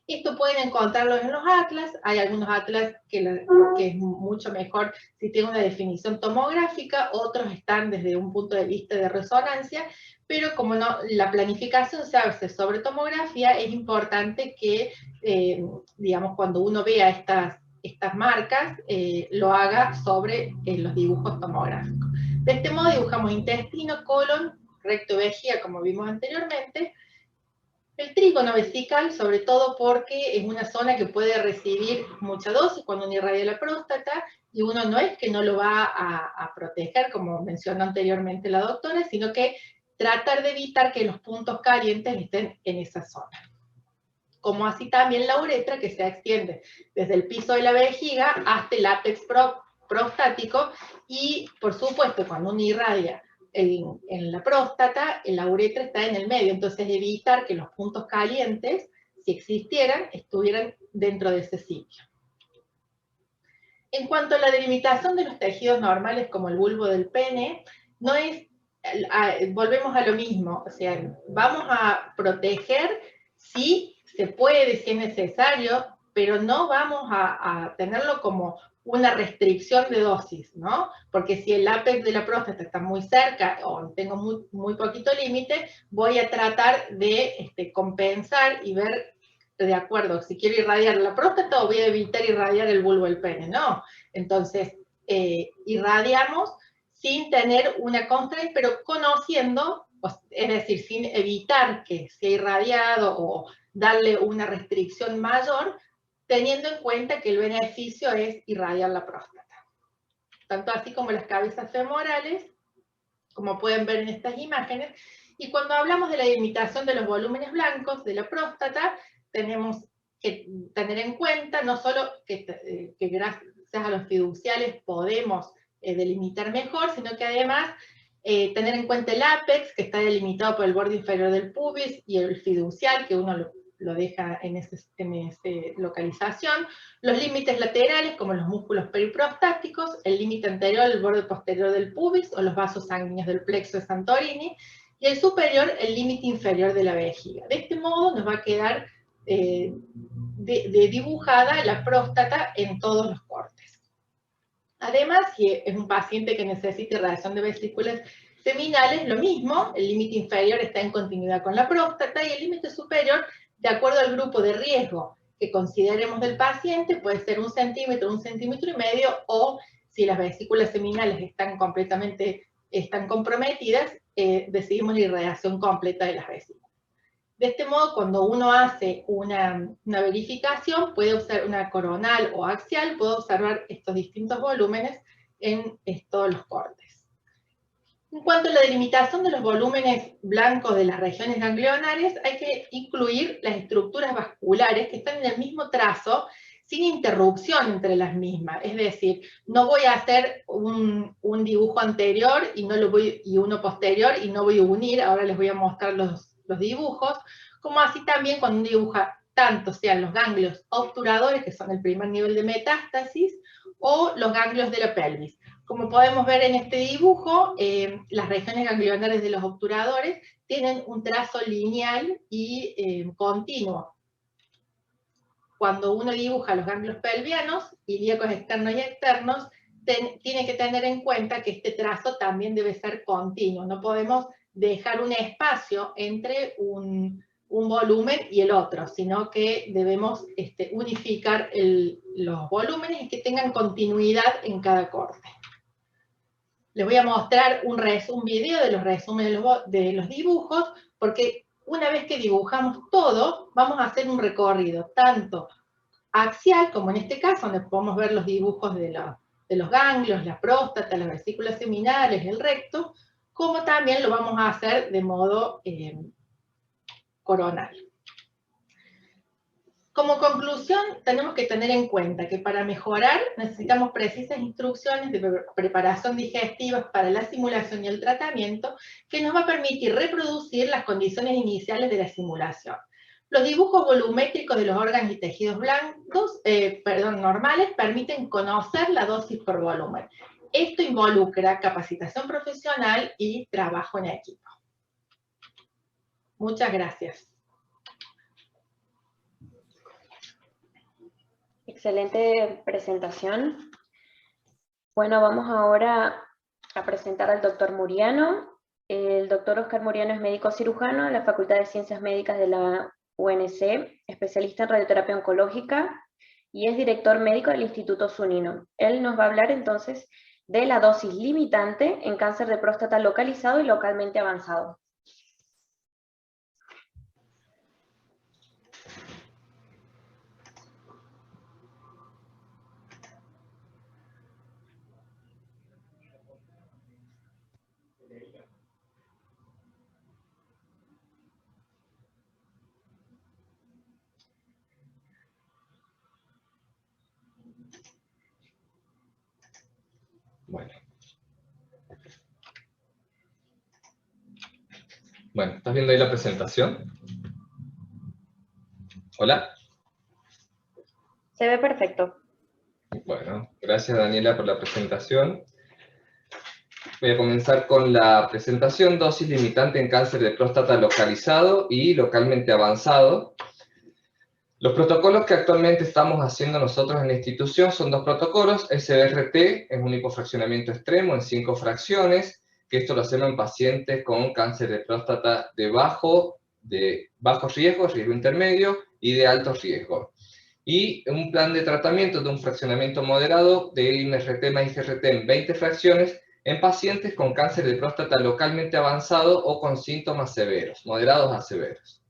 Esto pueden encontrarlo en los atlas, hay algunos atlas que es mucho mejor si tiene una definición tomográfica, otros están desde un punto de vista de resonancia, pero como no, la planificación se hace sobre tomografía, es importante que, digamos, cuando uno vea estas marcas, lo haga sobre los dibujos tomográficos. De este modo dibujamos intestino, colon, recto, vejiga, como vimos anteriormente. El trígono vesical, sobre todo porque es una zona que puede recibir mucha dosis cuando uno irradia la próstata, y uno no es que no lo va a proteger, como mencionó anteriormente la doctora, sino que tratar de evitar que los puntos calientes estén en esa zona. Como así también la uretra, que se extiende desde el piso de la vejiga hasta el ápex prostático, y por supuesto cuando uno irradia en la próstata, la uretra está en el medio, entonces evitar que los puntos calientes, si existieran, estuvieran dentro de ese sitio. En cuanto a la delimitación de los tejidos normales como el bulbo del pene, no es, volvemos a lo mismo, o sea, vamos a proteger si se puede, si es necesario, pero no vamos a tenerlo como una restricción de dosis, ¿no? Porque si el ápex de la próstata está muy cerca o tengo muy poquito límite, voy a tratar de compensar y ver de acuerdo, si quiero irradiar la próstata o voy a evitar irradiar el bulbo del pene, no. Entonces, irradiamos sin tener una constraint, pero conociendo, es decir, sin evitar que sea irradiado o darle una restricción mayor, teniendo en cuenta que el beneficio es irradiar la próstata. Tanto así como las cabezas femorales, como pueden ver en estas imágenes. Y cuando hablamos de la delimitación de los volúmenes blancos de la próstata, tenemos que tener en cuenta no solo que gracias a los fiduciales podemos delimitar mejor, sino que además tener en cuenta el ápex, que está delimitado por el borde inferior del pubis, y el fiducial, que uno lo deja en esa localización, los límites laterales, como los músculos periprostáticos, el límite anterior, el borde posterior del pubis, o los vasos sanguíneos del plexo de Santorini, y el superior, el límite inferior de la vejiga. De este modo nos va a quedar dibujada la próstata en todos los cortes. Además, si es un paciente que necesita irradiación de vesículas seminales, lo mismo, el límite inferior está en continuidad con la próstata, y el límite superior, de acuerdo al grupo de riesgo que consideremos del paciente, puede ser 1 centímetro, 1,5 centímetros, o si las vesículas seminales están comprometidas, decidimos la irradiación completa de las vesículas. De este modo, cuando uno hace una verificación, puede observar una coronal o axial, puede observar estos distintos volúmenes en todos los cortes. En cuanto a la delimitación de los volúmenes blancos de las regiones ganglionares, hay que incluir las estructuras vasculares que están en el mismo trazo, sin interrupción entre las mismas. Es decir, no voy a hacer un dibujo anterior y uno posterior y no voy a unir. Ahora les voy a mostrar los dibujos, como así también cuando uno dibuja tanto sean los ganglios obturadores, que son el primer nivel de metástasis, o los ganglios de la pelvis. Como podemos ver en este dibujo, las regiones ganglionares de los obturadores tienen un trazo lineal y continuo. Cuando uno dibuja los ganglios pelvianos, ilíacos externos y externos, tiene que tener en cuenta que este trazo también debe ser continuo. No podemos dejar un espacio entre un volumen y el otro, sino que debemos unificar los volúmenes y que tengan continuidad en cada corte. Les voy a mostrar un video de los resúmenes de los dibujos, porque una vez que dibujamos todo, vamos a hacer un recorrido, tanto axial, como en este caso, donde podemos ver los dibujos de los ganglios, la próstata, las vesículas seminales, el recto, como también lo vamos a hacer de modo coronal. Como conclusión, tenemos que tener en cuenta que para mejorar necesitamos precisas instrucciones de preparación digestiva para la simulación y el tratamiento, que nos va a permitir reproducir las condiciones iniciales de la simulación. Los dibujos volumétricos de los órganos y tejidos blancos, normales, permiten conocer la dosis por volumen. Esto involucra capacitación profesional y trabajo en equipo. Muchas gracias. excelente presentación. Bueno, vamos ahora a presentar al doctor Muriano. El doctor Oscar Muriano es médico cirujano de la Facultad de Ciencias Médicas de la UNC, especialista en radioterapia oncológica y es director médico del Instituto Zunino. Él nos va a hablar entonces de la dosis limitante en cáncer de próstata localizado y localmente avanzado. Bueno, ¿estás viendo ahí la presentación? ¿Hola? Se ve perfecto. Bueno, gracias Daniela por la presentación. Voy a comenzar con la presentación, dosis limitante en cáncer de próstata localizado y localmente avanzado. Los protocolos que actualmente estamos haciendo nosotros en la institución son dos protocolos. SBRT es un hipofraccionamiento extremo en 5 fracciones, que esto lo hacemos en pacientes con cáncer de próstata de bajo riesgo, riesgo intermedio y de alto riesgo. Y un plan de tratamiento de un fraccionamiento moderado de IMRT más IGRT en 20 fracciones en pacientes con cáncer de próstata localmente avanzado o con síntomas severos, moderados a severos.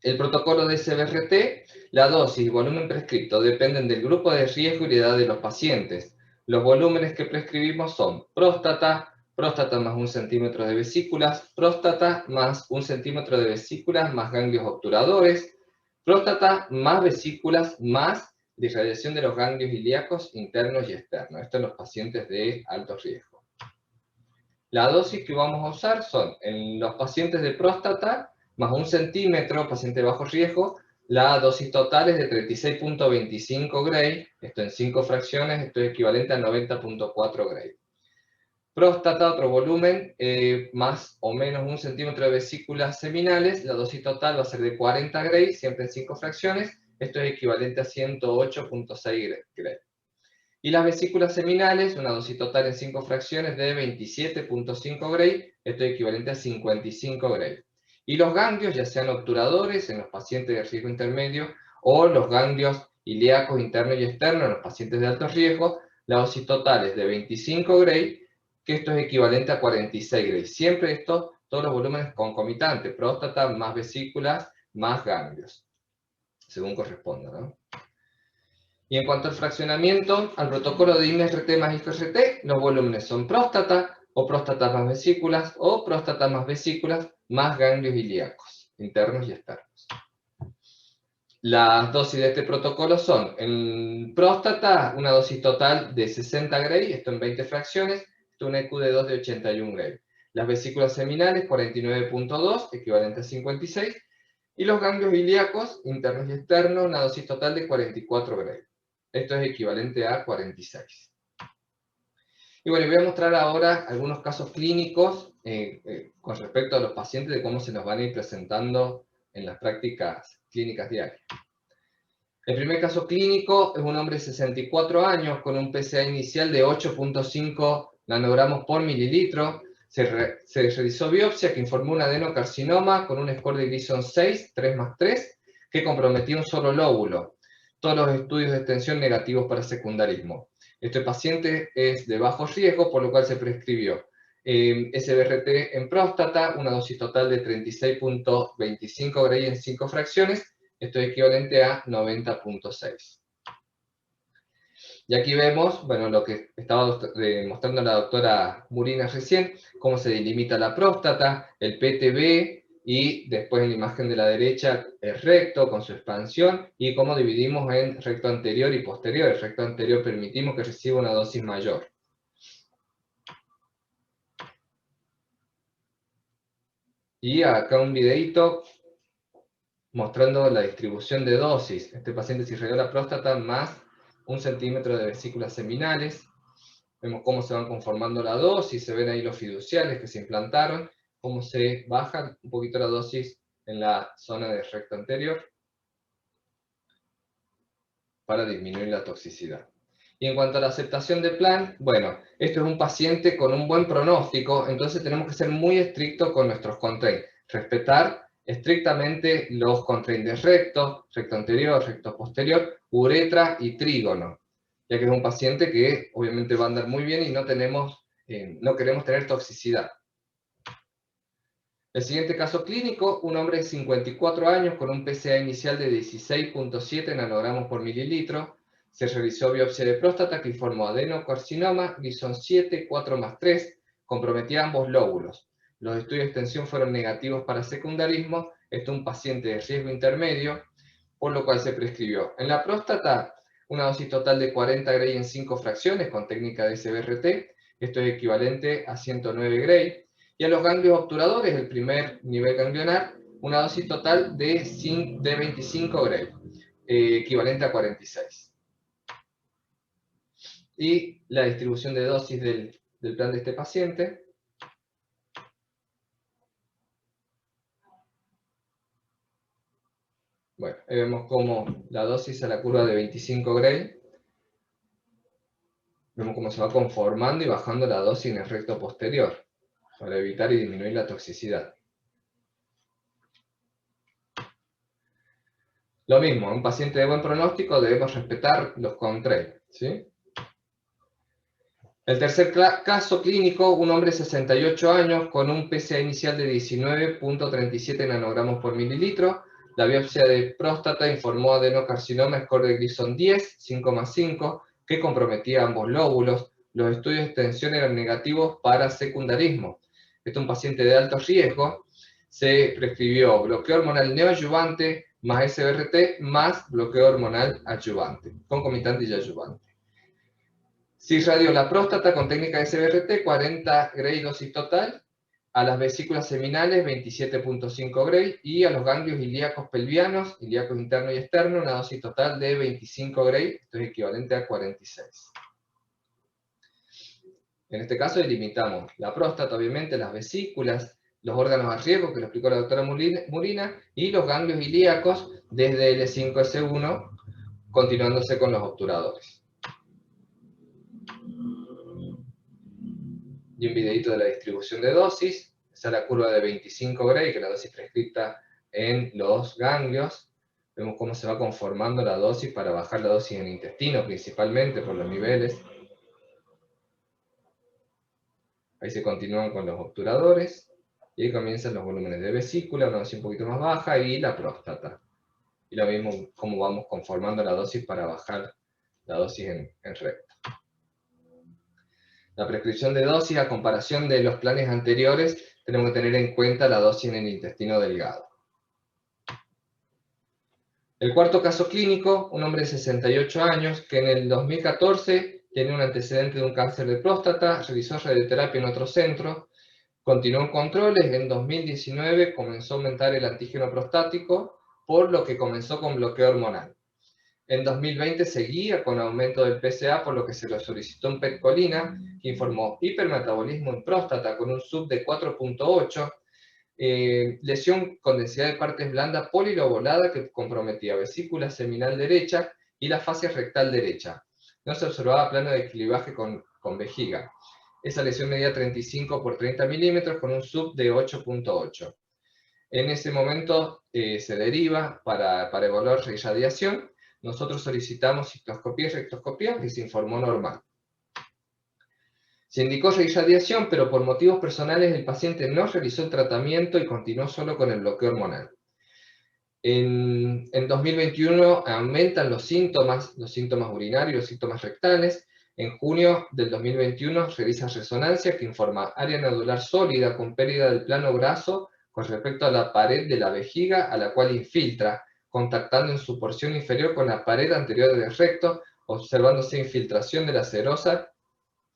El protocolo de SBRT, la dosis y volumen prescripto dependen del grupo de riesgo y la edad de los pacientes. Los volúmenes que prescribimos son próstata, próstata más 1 centímetro de vesículas, próstata más 1 centímetro de vesículas más ganglios obturadores, próstata más vesículas más irradiación de los ganglios ilíacos internos y externos. Esto en los pacientes de alto riesgo. La dosis que vamos a usar son en los pacientes de próstata más 1 centímetro, paciente de bajo riesgo, la dosis total es de 36.25 Gray, esto en 5 fracciones, esto es equivalente a 90.4 Gray. Próstata, otro volumen, más o menos 1 centímetro de vesículas seminales, la dosis total va a ser de 40 Gray, siempre en 5 fracciones, esto es equivalente a 108.6 Gray. Y las vesículas seminales, una dosis total en 5 fracciones de 27.5 Gray, esto es equivalente a 55 Gray. Y los ganglios, ya sean obturadores en los pacientes de riesgo intermedio o los ganglios ilíacos internos y externos en los pacientes de alto riesgo, la dosis total es de 25 Gray, que esto es equivalente a 46 Gray. Siempre esto, todos los volúmenes concomitantes, próstata más vesículas más ganglios, según corresponda, ¿no? Y en cuanto al fraccionamiento, al protocolo de IMRT más IGRT, los volúmenes son próstata o próstata más vesículas o próstata más vesículas más ganglios ilíacos, internos y externos. Las dosis de este protocolo son, en próstata, una dosis total de 60 Gray, esto en 20 fracciones, esto un EQ de 2 de 81 Gray. Las vesículas seminales, 49.2, equivalente a 56, y los ganglios ilíacos, internos y externos, una dosis total de 44 Gray. Esto es equivalente a 46. Y bueno, voy a mostrar ahora algunos casos clínicos con respecto a los pacientes, de cómo se nos van a ir presentando en las prácticas clínicas diarias. El primer caso clínico es un hombre de 64 años con un PSA inicial de 8.5 nanogramos por mililitro. Se realizó biopsia que informó un adenocarcinoma con un score de Gleason 6, 3 más 3, que comprometía un solo lóbulo. Todos los estudios de extensión negativos para secundarismo. Este paciente es de bajo riesgo, por lo cual se prescribió SBRT en próstata, una dosis total de 36.25 Gray en 5 fracciones, esto es equivalente a 90.6. Y aquí vemos, bueno, lo que estaba mostrando la doctora Murina recién, cómo se delimita la próstata, el PTB, y después en la imagen de la derecha el recto con su expansión, y cómo dividimos en recto anterior y posterior. El recto anterior permitimos que reciba una dosis mayor. Y acá un videito mostrando la distribución de dosis. Este paciente se irradió la próstata más 1 centímetro de vesículas seminales. Vemos cómo se van conformando la dosis, se ven ahí los fiduciales que se implantaron, cómo se baja un poquito la dosis en la zona del recto anterior. para disminuir la toxicidad. Y en cuanto a la aceptación del plan, bueno, esto es un paciente con un buen pronóstico, entonces tenemos que ser muy estrictos con nuestros constraints, respetar estrictamente los constraints de recto, recto anterior, recto posterior, uretra y trígono, ya que es un paciente que obviamente va a andar muy bien y no queremos tener toxicidad. El siguiente caso clínico, un hombre de 54 años con un PSA inicial de 16.7 nanogramos por mililitro. Se realizó biopsia de próstata que informó adenocarcinoma, Gleason 7, 4+3, comprometía ambos lóbulos. Los estudios de extensión fueron negativos para secundarismo. Esto es un paciente de riesgo intermedio, por lo cual se prescribió. En la próstata, una dosis total de 40 Gray en 5 fracciones con técnica de SBRT. Esto es equivalente a 109 Gray. Y a los ganglios obturadores, el primer nivel ganglionar, una dosis total de 25 Gray, equivalente a 46. Y la distribución de dosis del plan de este paciente. Bueno, ahí vemos cómo la dosis a la curva de 25 Gray. Vemos cómo se va conformando y bajando la dosis en el recto posterior, para evitar y disminuir la toxicidad. Lo mismo, en un paciente de buen pronóstico debemos respetar los constraints, ¿sí? El tercer caso clínico, un hombre de 68 años con un PSA inicial de 19.37 nanogramos por mililitro. La biopsia de próstata informó adenocarcinoma score de Gleason 10, 5+5, que comprometía ambos lóbulos. Los estudios de extensión eran negativos para secundarismo. Este es un paciente de alto riesgo. Se prescribió bloqueo hormonal neoadyuvante más SBRT más bloqueo hormonal adyuvante, concomitante y adyuvante. Se irradió la próstata con técnica de SBRT, 40 Gray dosis total, a las vesículas seminales 27.5 Gray y a los ganglios ilíacos pelvianos, ilíacos interno y externo, una dosis total de 25 Gray, esto es equivalente a 46. En este caso delimitamos la próstata, obviamente, las vesículas, los órganos a riesgo, que lo explicó la doctora Murina, y los ganglios ilíacos desde L5S1, continuándose con los obturadores. Y un videito de la distribución de dosis. Esa es la curva de 25 Gray, que es la dosis prescrita en los ganglios. Vemos cómo se va conformando la dosis para bajar la dosis en el intestino, principalmente por los niveles. Ahí se continúan con los obturadores. Y ahí comienzan los volúmenes de vesícula, una dosis un poquito más baja, y la próstata. Y lo mismo, cómo vamos conformando la dosis para bajar la dosis en recto. La prescripción de dosis, a comparación de los planes anteriores, tenemos que tener en cuenta la dosis en el intestino delgado. El cuarto caso clínico, un hombre de 68 años que en el 2014 tiene un antecedente de un cáncer de próstata, realizó radioterapia en otro centro, continuó en controles, en 2019 comenzó a aumentar el antígeno prostático, por lo que comenzó con bloqueo hormonal. En 2020 seguía con aumento del PSA, por lo que se le solicitó un PET colina, que informó hipermetabolismo en próstata con un sub de 4.8, lesión con densidad de partes blandas polilobolada que comprometía vesícula seminal derecha y la fascia rectal derecha. No se observaba plano de clivaje con vejiga. Esa lesión medía 35 por 30 milímetros con un sub de 8.8. En ese momento se deriva para evaluar irradiación. Nosotros solicitamos cistoscopía y rectoscopía y se informó normal. Se indicó reirradiación, pero por motivos personales el paciente no realizó el tratamiento y continuó solo con el bloqueo hormonal. En 2021 aumentan los síntomas urinarios, los síntomas rectales. En junio del 2021 realiza resonancia que informa área nodular sólida con pérdida del plano graso con respecto a la pared de la vejiga a la cual infiltra, contactando en su porción inferior con la pared anterior del recto, observándose infiltración de la serosa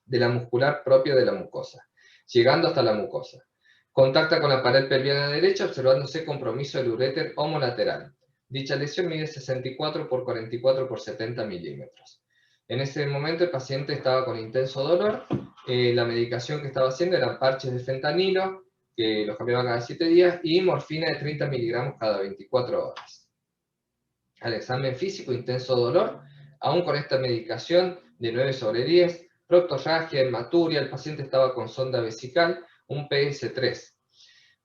de la muscular propia de la mucosa, llegando hasta la mucosa. Contacta con la pared pelviana derecha, observándose compromiso del uréter homolateral. Dicha lesión mide 64 por 44 por 70 milímetros. En ese momento el paciente estaba con intenso dolor. La medicación que estaba haciendo eran parches de fentanilo, que los cambiaba cada 7 días, y morfina de 30 miligramos cada 24 horas. Al examen físico, intenso dolor, Aún con esta medicación de 9/10, proctorragia, hematuria, el paciente estaba con sonda vesical, un PS3.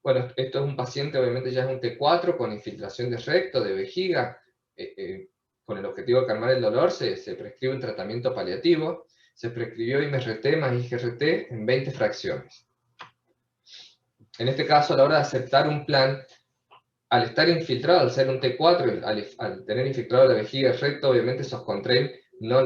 Bueno, esto es un paciente, obviamente ya es un T4 con infiltración de recto, de vejiga, con el objetivo de calmar el dolor, se prescribe un tratamiento paliativo, se prescribió IMRT más IGRT en 20 fracciones. En este caso, a la hora de aceptar un plan, al estar infiltrado, al ser un T4, al tener infiltrado la vejiga y el recto, obviamente esos contrail no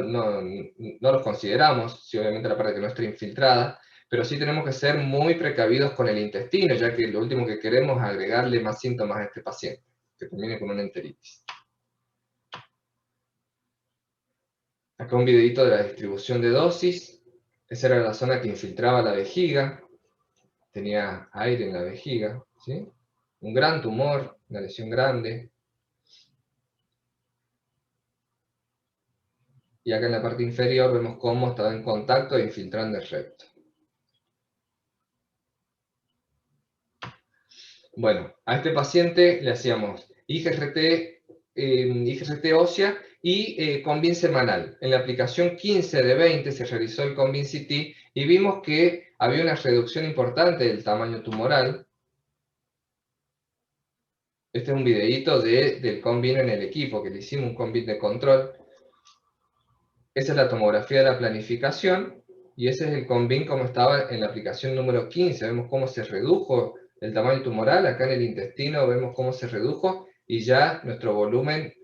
los consideramos, si obviamente la parte que no está infiltrada, pero sí tenemos que ser muy precavidos con el intestino, ya que lo último que queremos es agregarle más síntomas a este paciente, que termine con una enteritis. Acá un videito de la distribución de dosis. Esa era la zona que infiltraba la vejiga, tenía aire en la vejiga, ¿sí? Un gran tumor, una lesión grande. Y acá en la parte inferior vemos cómo estaba en contacto e infiltrando el recto. Bueno, a este paciente le hacíamos IGRT ósea y Convin semanal. En la aplicación 15 de 20 se realizó el Convin CT y vimos que había una reducción importante del tamaño tumoral. Este es un videíto del Convin en el equipo, que le hicimos un Convin de control. Esa es la tomografía de la planificación, y ese es el Convin como estaba en la aplicación número 15. Vemos cómo se redujo el tamaño tumoral, acá en el intestino vemos cómo se redujo, y ya nuestro volumen,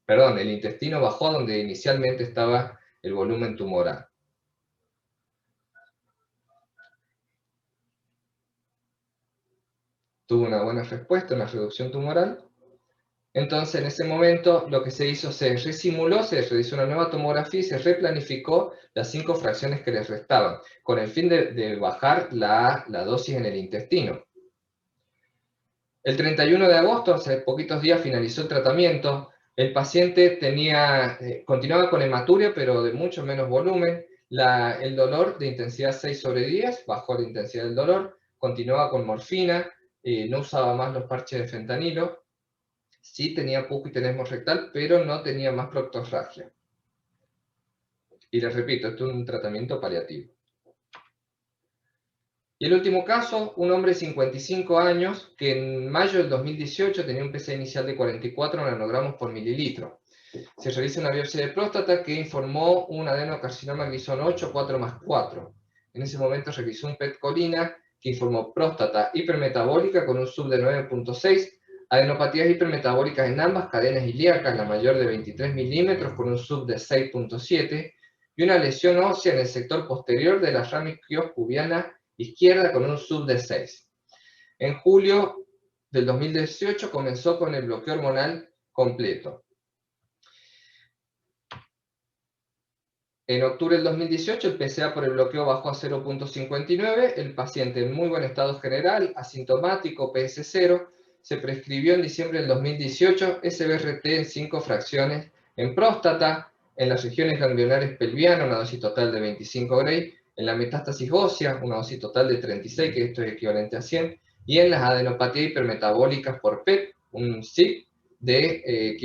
el intestino bajó donde inicialmente estaba el volumen tumoral. Tuvo una buena respuesta en la reducción tumoral. Entonces, en ese momento, lo que se hizo, se resimuló, se realizó una nueva tomografía y se replanificó las 5 fracciones que les restaban, con el fin de bajar la dosis en el intestino. El 31 de agosto, hace poquitos días, finalizó el tratamiento. El paciente continuaba con hematuria, pero de mucho menos volumen. El dolor de intensidad 6/10, bajó la intensidad del dolor, continuaba con morfina, no usaba más los parches de fentanilo. Sí tenía pujo y tenesmo rectal, pero no tenía más proctorragia. Y les repito, esto es un tratamiento paliativo. Y el último caso, un hombre de 55 años que en mayo del 2018 tenía un PSA inicial de 44 nanogramos por mililitro. Se realiza una biopsia de próstata que informó un adenocarcinoma Gleason 8, 4+4. En ese momento realizó un PET colina que informó próstata hipermetabólica con un sub de 9.6, adenopatías hipermetabólicas en ambas cadenas ilíacas, la mayor de 23 milímetros con un sub de 6.7, y una lesión ósea en el sector posterior de la ramis cubiana izquierda con un sub de 6. En julio del 2018 comenzó con el bloqueo hormonal completo. En octubre del 2018 el PSA por el bloqueo bajó a 0.59, el paciente en muy buen estado general, asintomático, PS0, se prescribió en diciembre del 2018 SBRT en 5 fracciones en próstata, en las regiones ganglionares pelvianas, una dosis total de 25 Gray, en la metástasis ósea, una dosis total de 36, que esto es equivalente a 100, y en las adenopatías hipermetabólicas por PET, un SIP de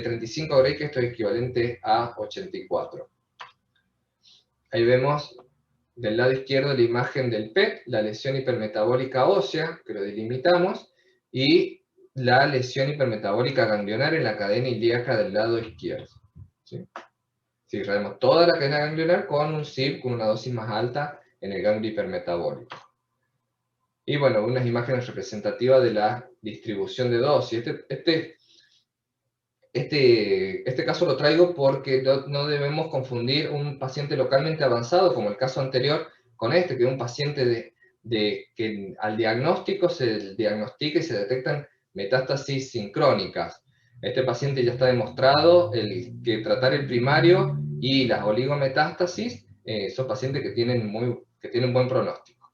35 Gray, que esto es equivalente a 84. Ahí vemos del lado izquierdo la imagen del PET, la lesión hipermetabólica ósea, que lo delimitamos, y la lesión hipermetabólica ganglionar en la cadena ilíaca del lado izquierdo. ¿Sí? Si irradiamos toda la cadena ganglionar con un SIP con una dosis más alta en el ganglio hipermetabólico. Y bueno, unas imágenes representativas de la distribución de dosis. Este caso lo traigo porque no debemos confundir un paciente localmente avanzado, como el caso anterior, con que es un paciente que al diagnóstico se diagnostica y se detectan metástasis sincrónicas. Este paciente ya está demostrado que tratar el primario y las oligometástasis son pacientes que tienen buen pronóstico.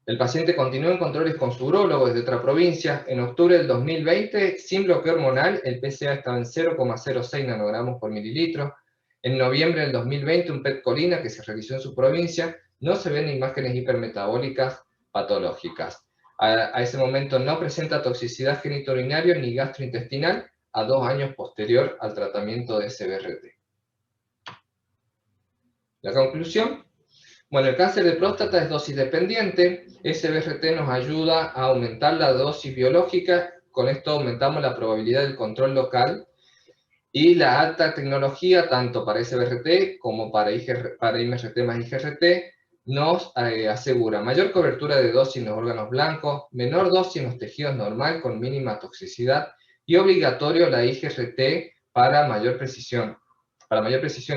El paciente continuó en controles con su urólogo desde otra provincia. En octubre del 2020, sin bloqueo hormonal, el PSA estaba en 0,06 nanogramos por mililitro. En noviembre del 2020, un PET colina que se realizó en su provincia, no se ven imágenes hipermetabólicas patológicas. A ese momento no presenta toxicidad genitourinaria ni gastrointestinal a 2 años posterior al tratamiento de SBRT. La conclusión, bueno, el cáncer de próstata es dosis dependiente, SBRT nos ayuda a aumentar la dosis biológica, con esto aumentamos la probabilidad del control local, y la alta tecnología, tanto para SBRT como para IMRT más IGRT, nos asegura mayor cobertura de dosis en los órganos blancos, menor dosis en los tejidos normal con mínima toxicidad, y obligatorio la IGRT para mayor precisión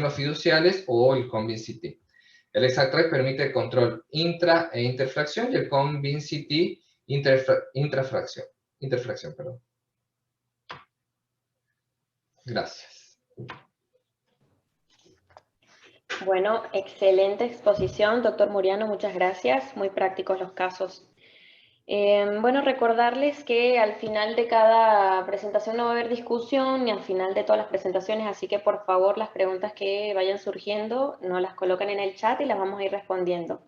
los fiduciales o el Convincit. El ExactTrack permite el control intra e interfracción y el Convincit interfracción. Gracias. Bueno, excelente exposición, doctor Muriano, muchas gracias. Muy prácticos los casos. Bueno, recordarles que al final de cada presentación no va a haber discusión, ni al final de todas las presentaciones, así que por favor las preguntas que vayan surgiendo nos las colocan en el chat y las vamos a ir respondiendo.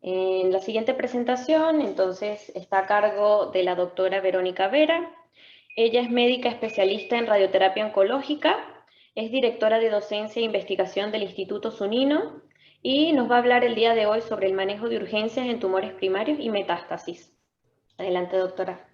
En la siguiente presentación, entonces, está a cargo de la doctora Verónica Vera. Ella es médica especialista en radioterapia oncológica, es directora de docencia e investigación del Instituto Zunino, y nos va a hablar el día de hoy sobre el manejo de urgencias en tumores primarios y metástasis. Adelante, doctora.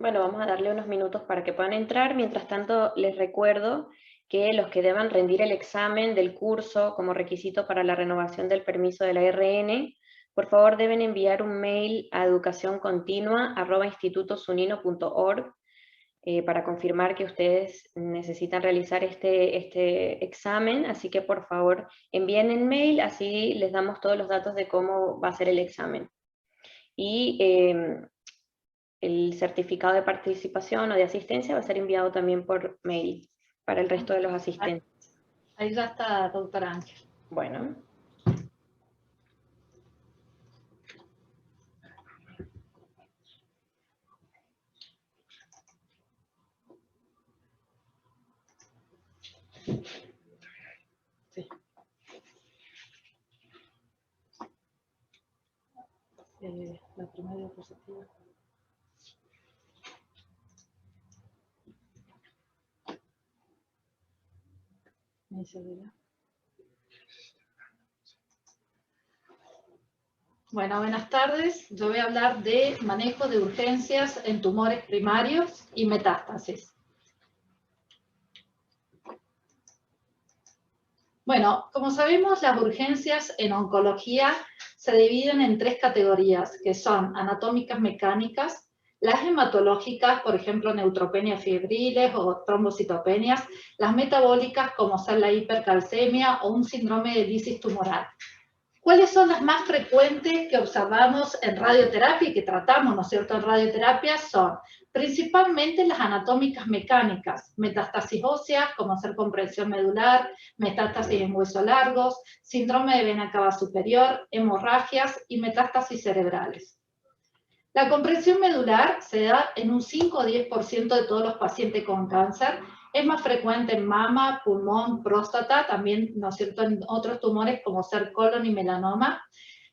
Bueno, vamos a darle unos minutos para que puedan entrar. Mientras tanto, les recuerdo que los que deban rendir el examen del curso como requisito para la renovación del permiso de la RN, por favor deben enviar un mail a educacioncontinua@institutozunino.org para confirmar que ustedes necesitan realizar este examen, así que por favor envíen el mail, así les damos todos los datos de cómo va a ser el examen. Y el certificado de participación o de asistencia va a ser enviado también por mail para el resto de los asistentes. Ahí ya está, doctora Ángel. Bueno. Sí. La primera diapositiva. Bueno, buenas tardes. Yo voy a hablar de manejo de urgencias en tumores primarios y metástasis. Bueno, como sabemos, las urgencias en oncología se dividen en tres categorías, que son anatómicas mecánicas, las hematológicas, por ejemplo, neutropenias febriles o trombocitopenias, las metabólicas, como ser la hipercalcemia o un síndrome de lisis tumoral. ¿Cuáles son las más frecuentes que observamos en radioterapia y que tratamos, ¿no es cierto?, en radioterapia? Son principalmente las anatómicas mecánicas, metástasis ósea, como ser comprensión medular, metástasis en huesos largos, síndrome de vena cava superior, hemorragias y metástasis cerebrales. La comprensión medular se da en un 5 o 10% de todos los pacientes con cáncer. Es más frecuente en mama, pulmón, próstata, también, ¿no es cierto?, en otros tumores como ser colon y melanoma.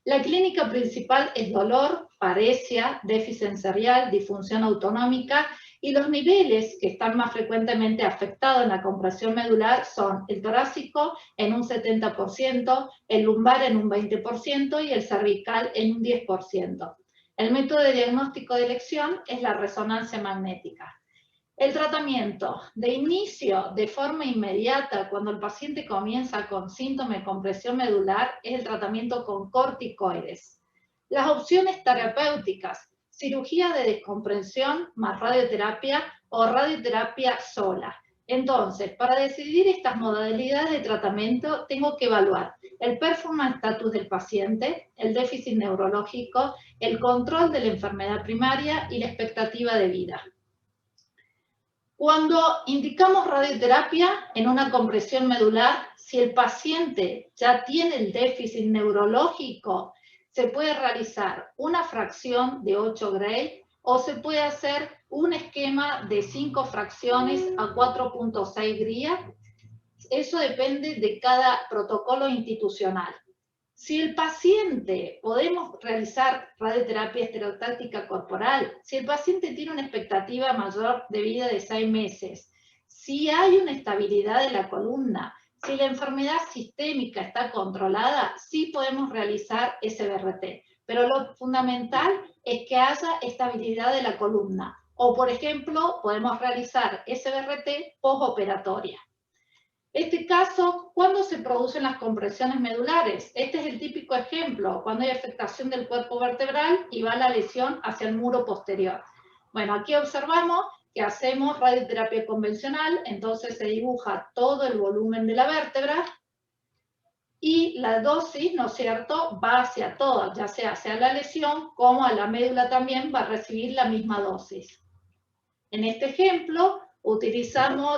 La clínica principal es dolor, paresia, déficit sensorial, disfunción autonómica, y los niveles que están más frecuentemente afectados en la compresión medular son el torácico en un 70%, el lumbar en un 20% y el cervical en un 10%. El método de diagnóstico de elección es la resonancia magnética. El tratamiento de inicio de forma inmediata cuando el paciente comienza con síntomas de compresión medular es el tratamiento con corticoides. Las opciones terapéuticas, cirugía de descompresión más radioterapia o radioterapia sola. Entonces, para decidir estas modalidades de tratamiento, tengo que evaluar el performance status del paciente, el déficit neurológico, el control de la enfermedad primaria y la expectativa de vida. Cuando indicamos radioterapia en una compresión medular, si el paciente ya tiene el déficit neurológico, se puede realizar una fracción de 8 Gray o se puede hacer un esquema de 5 fracciones a 4.6 Gray. Eso depende de cada protocolo institucional. Si el paciente, podemos realizar radioterapia estereotáctica corporal, si el paciente tiene una expectativa mayor de vida de 6 meses, si hay una estabilidad de la columna, si la enfermedad sistémica está controlada, sí podemos realizar SBRT. Pero lo fundamental es que haya estabilidad de la columna. O, por ejemplo, podemos realizar SBRT postoperatoria. Este caso, ¿cuándo se producen las compresiones medulares? Este es el típico ejemplo, cuando hay afectación del cuerpo vertebral y va la lesión hacia el muro posterior. Bueno, aquí observamos que hacemos radioterapia convencional, entonces se dibuja todo el volumen de la vértebra y la dosis, ¿no es cierto?, va hacia toda, ya sea hacia la lesión como a la médula también va a recibir la misma dosis. En este ejemplo,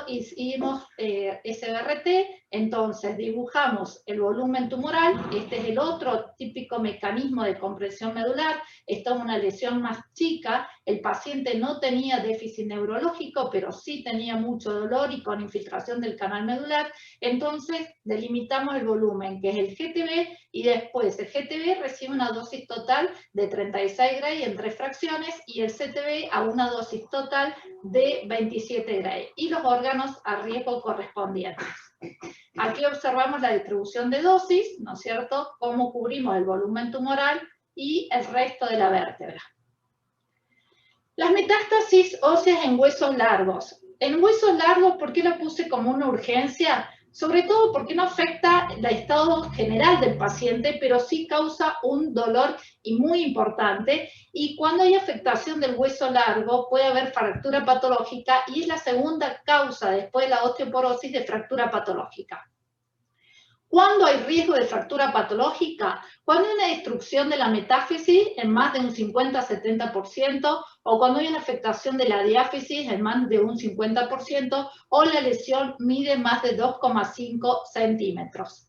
hicimos SBRT, entonces dibujamos el volumen tumoral, este es el otro típico mecanismo de compresión medular, esta es una lesión más chica, el paciente no tenía déficit neurológico, pero sí tenía mucho dolor y con infiltración del canal medular, entonces delimitamos el volumen, que es el GTB, y después el GTB recibe una dosis total de 36 Gray en 3 fracciones, y el CTB a una dosis total de 27 Gray, y los órganos a riesgo correspondientes. Aquí observamos la distribución de dosis, ¿no es cierto?, cómo cubrimos el volumen tumoral y el resto de la vértebra. Las metástasis óseas en huesos largos. En huesos largos, ¿por qué lo puse como una urgencia? Sobre todo porque no afecta el estado general del paciente, pero sí causa un dolor y muy importante. Y cuando hay afectación del hueso largo, puede haber fractura patológica y es la segunda causa después de la osteoporosis de fractura patológica. ¿Cuándo hay riesgo de fractura patológica? Cuando hay una destrucción de la metáfisis en más de un 50-70%, o cuando hay una afectación de la diáfisis en más de un 50%, o la lesión mide más de 2,5 centímetros.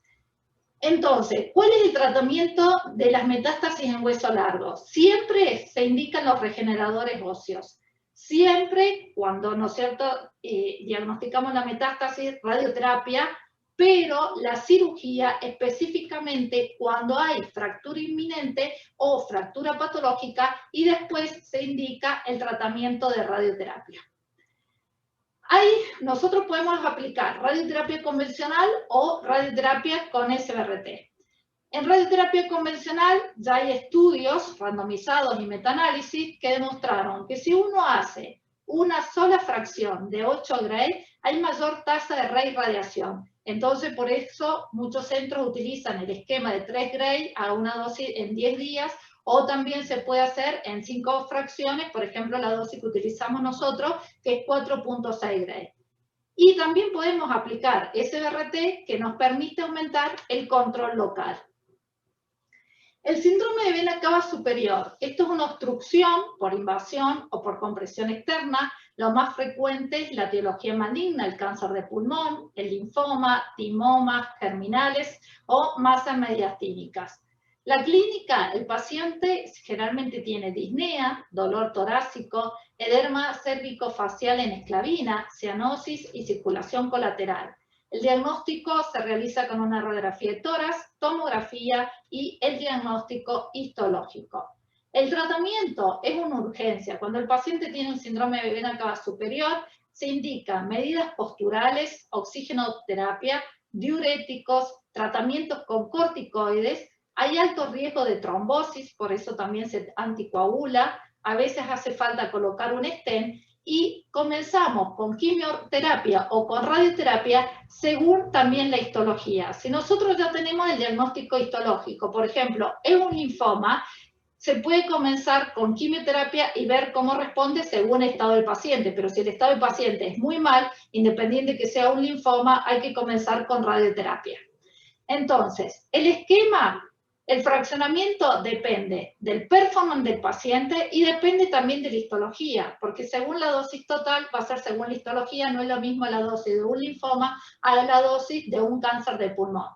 Entonces, ¿cuál es el tratamiento de las metástasis en hueso largo? Siempre se indican los regeneradores óseos. Siempre, cuando, ¿no es cierto?, diagnosticamos la metástasis, radioterapia, pero la cirugía específicamente cuando hay fractura inminente o fractura patológica y después se indica el tratamiento de radioterapia. Ahí nosotros podemos aplicar radioterapia convencional o radioterapia con SBRT. En radioterapia convencional ya hay estudios randomizados y metaanálisis que demostraron que si uno hace una sola fracción de 8 Gray, hay mayor tasa de reirradiación. Entonces, por eso muchos centros utilizan el esquema de 3 Gray a una dosis en 10 días, o también se puede hacer en 5 fracciones, por ejemplo, la dosis que utilizamos nosotros, que es 4.6 Gray. Y también podemos aplicar SBRT, que nos permite aumentar el control local. El síndrome de vena cava superior. Esto es una obstrucción por invasión o por compresión externa. Lo más frecuente es la etiología maligna, el cáncer de pulmón, el linfoma, timomas germinales o masas mediastínicas. La clínica, el paciente generalmente tiene disnea, dolor torácico, edema cérvico-facial en esclavina, cianosis y circulación colateral. El diagnóstico se realiza con una radiografía de tórax, tomografía y el diagnóstico histológico. El tratamiento es una urgencia. Cuando el paciente tiene un síndrome de vena cava superior, se indican medidas posturales, oxigenoterapia, diuréticos, tratamientos con corticoides. Hay alto riesgo de trombosis, por eso también se anticoagula. A veces hace falta colocar un stent. Y comenzamos con quimioterapia o con radioterapia según también la histología. Si nosotros ya tenemos el diagnóstico histológico, por ejemplo, es un linfoma, se puede comenzar con quimioterapia y ver cómo responde según el estado del paciente, pero si el estado del paciente es muy mal, independiente de que sea un linfoma, hay que comenzar con radioterapia. Entonces, el esquema, el fraccionamiento depende del performance del paciente y depende también de la histología, porque según la dosis total va a ser según la histología, no es lo mismo la dosis de un linfoma a la dosis de un cáncer de pulmón.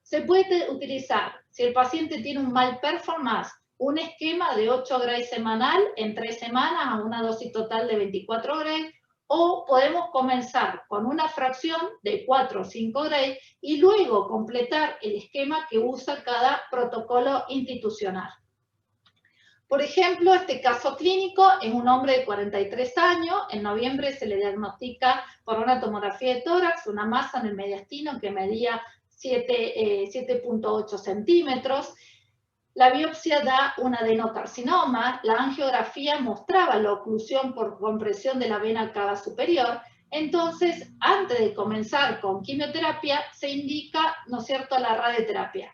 Se puede utilizar, si el paciente tiene un mal performance, un esquema de 8 Gray semanal en 3 semanas a una dosis total de 24 Gray, o podemos comenzar con una fracción de 4 o 5 Gray y luego completar el esquema que usa cada protocolo institucional. Por ejemplo, este caso clínico es un hombre de 43 años, en noviembre se le diagnostica por una tomografía de tórax, una masa en el mediastino que medía 7.8 centímetros. La biopsia da un adenocarcinoma, la angiografía mostraba la oclusión por compresión de la vena cava superior. Entonces, antes de comenzar con quimioterapia, se indica, ¿no es cierto?, la radioterapia.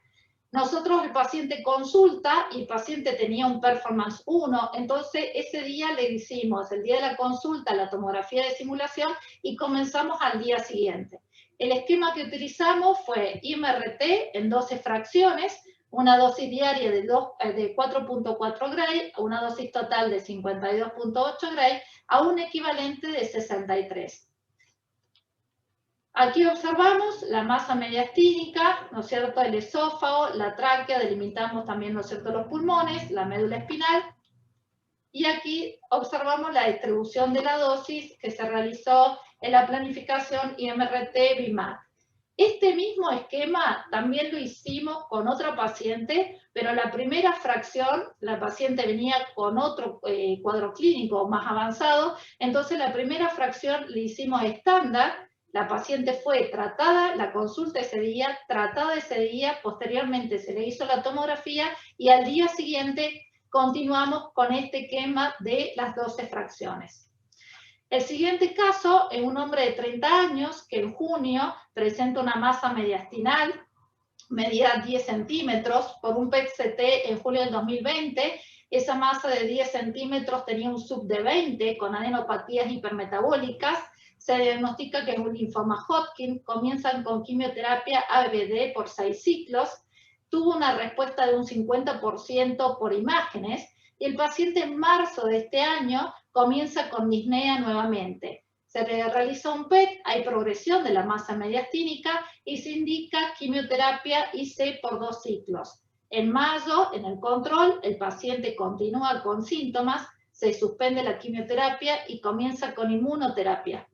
Nosotros, el paciente consulta y el paciente tenía un performance 1, entonces ese día le hicimos, el día de la consulta, la tomografía de simulación y comenzamos al día siguiente. El esquema que utilizamos fue IMRT en 12 fracciones, una dosis diaria de 4.4 Gray, una dosis total de 52.8 Gray, a un equivalente de 63. Aquí observamos la masa mediastínica, ¿no es cierto?, el esófago, la tráquea, delimitamos también, ¿no es cierto?, los pulmones, la médula espinal, y aquí observamos la distribución de la dosis que se realizó en la planificación IMRT-BIMAT. Este mismo esquema también lo hicimos con otra paciente, pero la primera fracción, la paciente venía con otro cuadro clínico más avanzado, entonces la primera fracción le hicimos estándar, la paciente fue tratada, la consulta ese día, tratada ese día, posteriormente se le hizo la tomografía y al día siguiente continuamos con este esquema de las 12 fracciones. El siguiente caso es un hombre de 30 años que en junio presenta una masa mediastinal, medida 10 centímetros, por un PET-CT en julio del 2020. Esa masa de 10 centímetros tenía un sub de 20 con adenopatías hipermetabólicas. Se diagnostica que es un linfoma Hodgkin, comienzan con quimioterapia ABD por 6 ciclos, tuvo una respuesta de un 50% por imágenes, y el paciente en marzo de este año comienza con disnea nuevamente. Se le realiza un PET, hay progresión de la masa mediastínica y se indica quimioterapia IC por 2 ciclos. En mayo, en el control, el paciente continúa con síntomas, se suspende la quimioterapia y comienza con inmunoterapia.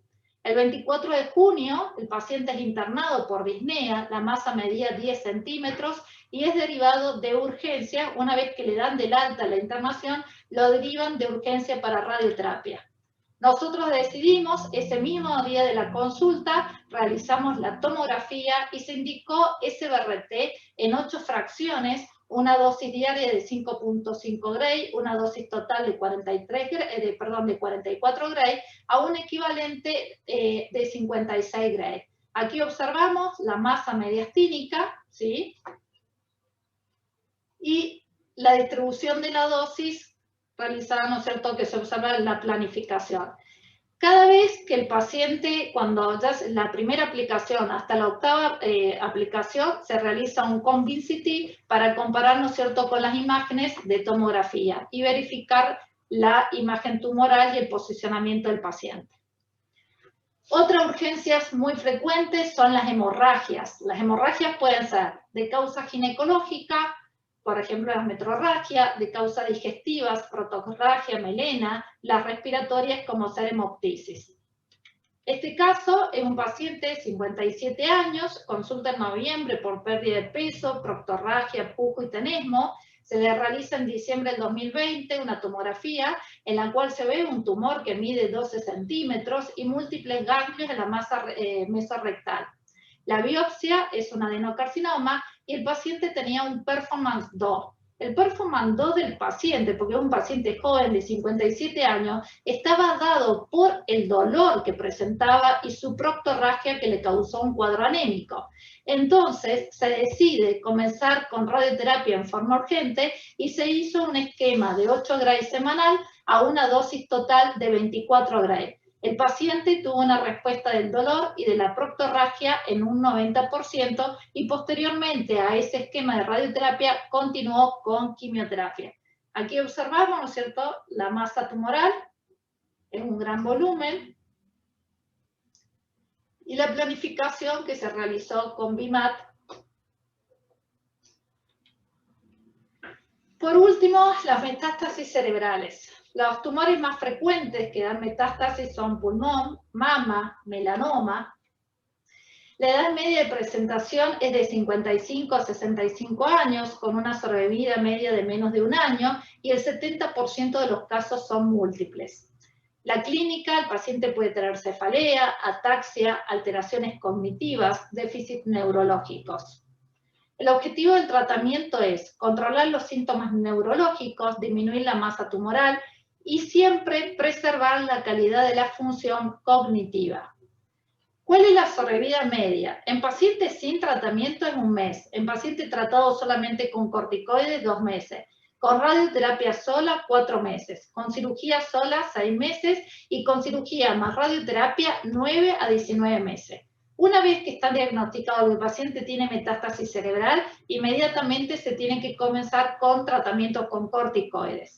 El 24 de junio, el paciente es internado por disnea, la masa medía 10 centímetros y es derivado de urgencia. Una vez que le dan del alta la internación, lo derivan de urgencia para radioterapia. Nosotros decidimos, ese mismo día de la consulta, realizamos la tomografía y se indicó SBRT en 8 fracciones, una dosis diaria de 5.5 Gray, una dosis total de 44 Gray, a un equivalente de 56 Gray. Aquí observamos la masa mediastínica, ¿sí?, y la distribución de la dosis realizada, ¿no es cierto?, que se observa en la planificación. Cada vez que el paciente, cuando ya es la primera aplicación hasta la octava aplicación, se realiza un COMBIN-CT para comparar, ¿no es cierto?, con las imágenes de tomografía y verificar la imagen tumoral y el posicionamiento del paciente. Otras urgencias muy frecuentes son las hemorragias. Las hemorragias pueden ser de causa ginecológica, por ejemplo, la metrorragia, de causas digestivas, protorragia, melena, las respiratorias como ser hemoptisis. Este caso es un paciente de 57 años, consulta en noviembre por pérdida de peso, proctorragia, pujo y tenesmo. Se le realiza en diciembre del 2020 una tomografía en la cual se ve un tumor que mide 12 centímetros y múltiples ganglios en la masa mesorrectal. La biopsia es un adenocarcinoma y el paciente tenía un performance 2. El performance 2 del paciente, porque es un paciente joven de 57 años, estaba dado por el dolor que presentaba y su proctorragia que le causó un cuadro anémico. Entonces se decide comenzar con radioterapia en forma urgente y se hizo un esquema de 8 Gray semanal a una dosis total de 24 Gray. El paciente tuvo una respuesta del dolor y de la proctorragia en un 90% y posteriormente a ese esquema de radioterapia continuó con quimioterapia. Aquí observamos, ¿no es cierto?, la masa tumoral en un gran volumen y la planificación que se realizó con BIMAT. Por último, las metástasis cerebrales. Los tumores más frecuentes que dan metástasis son pulmón, mama, melanoma. La edad media de presentación es de 55 a 65 años, con una sobrevida media de menos de un año, y el 70% de los casos son múltiples. La clínica, el paciente puede tener cefalea, ataxia, alteraciones cognitivas, déficits neurológicos. El objetivo del tratamiento es controlar los síntomas neurológicos, disminuir la masa tumoral y siempre preservar la calidad de la función cognitiva. ¿Cuál es la sobrevida media? En pacientes sin tratamiento es 1 mes, en pacientes tratados solamente con corticoides 2 meses, con radioterapia sola 4 meses, con cirugía sola 6 meses y con cirugía más radioterapia 9 a 19 meses. Una vez que está diagnosticado que el paciente tiene metástasis cerebral, inmediatamente se tiene que comenzar con tratamiento con corticoides.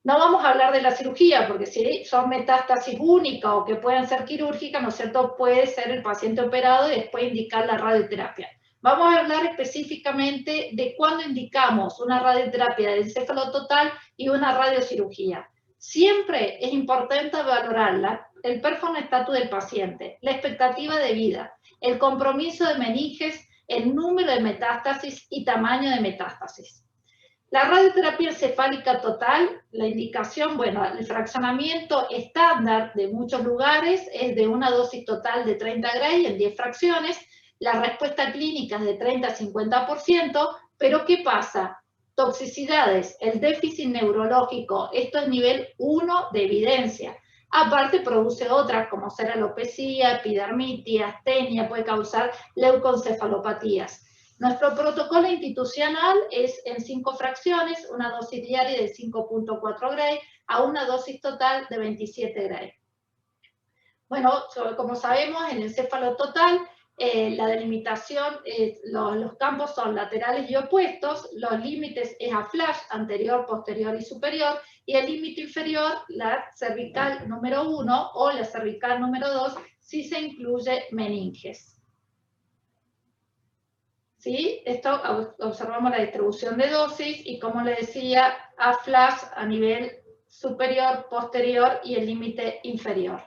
No vamos a hablar de la cirugía, porque si son metástasis únicas o que pueden ser quirúrgicas, ¿no es cierto?, puede ser el paciente operado y después indicar la radioterapia. Vamos a hablar específicamente de cuándo indicamos una radioterapia del encéfalo total y una radiocirugía. Siempre es importante valorarla, el performance status del paciente, la expectativa de vida, el compromiso de meninges, el número de metástasis y tamaño de metástasis. La radioterapia encefálica total, la indicación, bueno, el fraccionamiento estándar de muchos lugares es de una dosis total de 30 Gray en 10 fracciones, la respuesta clínica es de 30 a 50%, pero ¿qué pasa? Toxicidades, el déficit neurológico, esto es nivel 1 de evidencia. Aparte produce otras como ser alopecia, epidermitis, astenia, puede causar leucoencefalopatías. Nuestro protocolo institucional es en 5 fracciones, una dosis diaria de 5.4 Gray a una dosis total de 27 Gray. Bueno, como sabemos, en el encéfalo total, la delimitación, los campos son laterales y opuestos, los límites es a flash, anterior, posterior y superior, y el límite inferior, la cervical número 1 o la cervical número 2, si se incluye meninges. ¿Sí? Esto observamos la distribución de dosis y, como le decía, a flash a nivel superior, posterior y el límite inferior.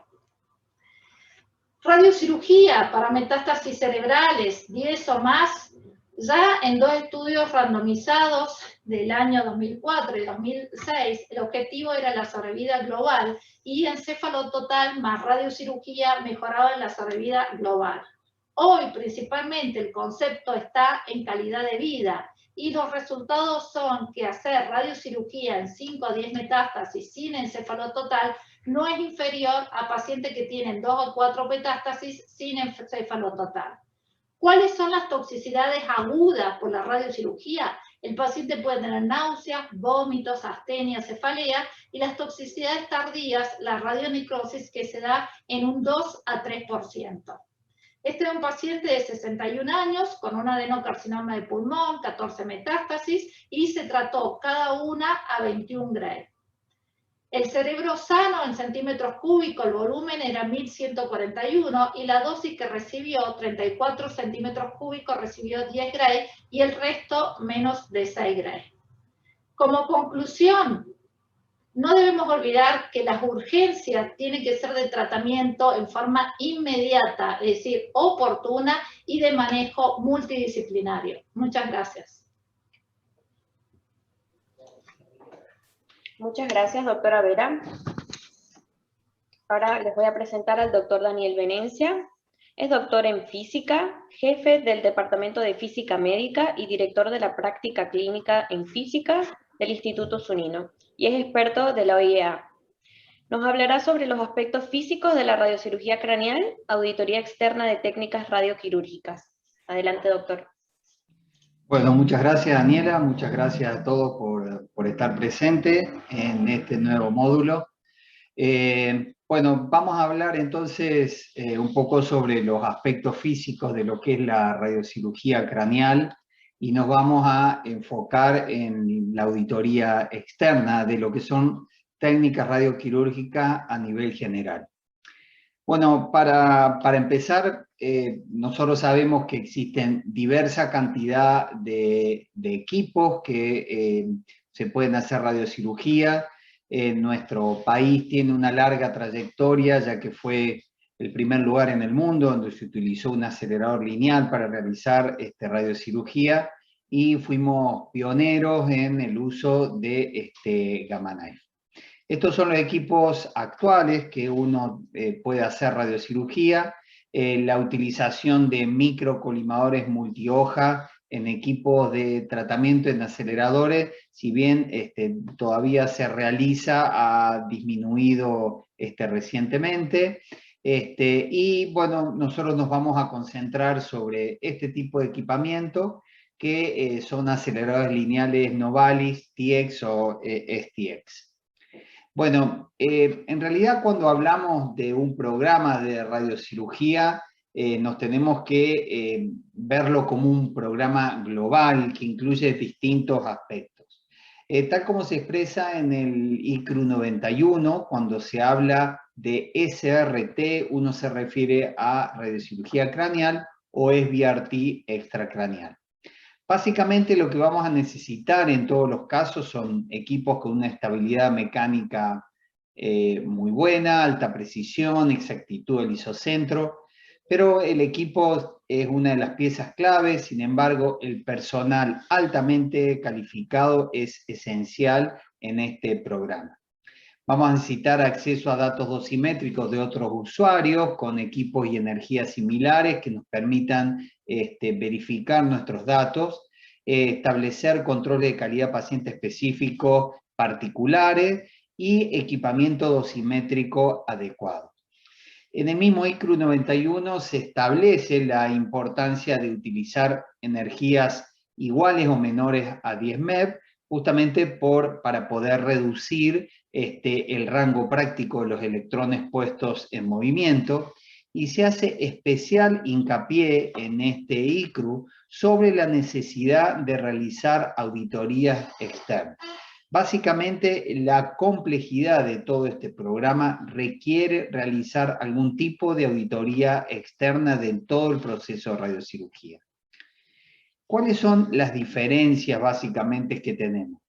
Radiocirugía para metástasis cerebrales, 10 o más, ya en 2 estudios randomizados del año 2004 y 2006, el objetivo era la sobrevida global y encéfalo total más radiocirugía mejoraba en la sobrevida global. Hoy principalmente el concepto está en calidad de vida y los resultados son que hacer radiocirugía en 5 a 10 metástasis sin encéfalo total no es inferior a pacientes que tienen 2 o 4 metástasis sin encéfalo total. ¿Cuáles son las toxicidades agudas por la radiocirugía? El paciente puede tener náuseas, vómitos, astenia, cefalea, y las toxicidades tardías, la radionecrosis, que se da en un 2 a 3%. Este es un paciente de 61 años con un adenocarcinoma de pulmón, 14 metástasis, y se trató cada una a 21 Gray. El cerebro sano en centímetros cúbicos, el volumen era 1141 y la dosis que recibió, 34 centímetros cúbicos, recibió 10 Gray y el resto menos de 6 Gray. Como conclusión, no debemos olvidar que las urgencias tienen que ser de tratamiento en forma inmediata, es decir, oportuna y de manejo multidisciplinario. Muchas gracias. Muchas gracias, doctora Vera. Ahora les voy a presentar al doctor Daniel Venencia. Es doctor en física, jefe del Departamento de Física Médica y director de la práctica clínica en física del Instituto Zunino, y es experto de la OIEA. Nos hablará sobre los aspectos físicos de la radiocirugía craneal, auditoría externa de técnicas radioquirúrgicas. Adelante, doctor. Bueno, muchas gracias, Daniela, muchas gracias a todos por estar presentes en este nuevo módulo. Bueno, vamos a hablar entonces un poco sobre los aspectos físicos de lo que es la radiocirugía craneal y nos vamos a enfocar en la auditoría externa de lo que son técnicas radioquirúrgicas a nivel general. Bueno, para empezar, nosotros sabemos que existen diversa cantidad de equipos que se pueden hacer radiocirugía. Nuestro país tiene una larga trayectoria, ya que fue el primer lugar en el mundo donde se utilizó un acelerador lineal para realizar radiocirugía y fuimos pioneros en el uso de Gamma Knife. Estos son los equipos actuales que uno puede hacer radiocirugía, la utilización de microcolimadores multihoja en equipos de tratamiento en aceleradores, si bien todavía se realiza, ha disminuido recientemente. Y bueno, nosotros nos vamos a concentrar sobre este tipo de equipamiento que son aceleradores lineales Novalis, TX o STX. Bueno, en realidad cuando hablamos de un programa de radiocirugía, nos tenemos que verlo como un programa global que incluye distintos aspectos. Tal como se expresa en el ICRU 91, cuando se habla de SRT, uno se refiere a radiocirugía craneal o SBRT extracraneal. Básicamente lo que vamos a necesitar en todos los casos son equipos con una estabilidad mecánica muy buena, alta precisión, exactitud del isocentro, pero el equipo es una de las piezas claves. Sin embargo, el personal altamente calificado es esencial en este programa. Vamos a necesitar acceso a datos dosimétricos de otros usuarios con equipos y energías similares que nos permitan verificar nuestros datos, establecer controles de calidad paciente específicos particulares y equipamiento dosimétrico adecuado. En el mismo ICRU 91 se establece la importancia de utilizar energías iguales o menores a 10 MeV, justamente para poder reducir el rango práctico de los electrones puestos en movimiento, y se hace especial hincapié en este ICRU sobre la necesidad de realizar auditorías externas. Básicamente, la complejidad de todo este programa requiere realizar algún tipo de auditoría externa de todo el proceso de radiocirugía. ¿Cuáles son las diferencias básicamente que tenemos?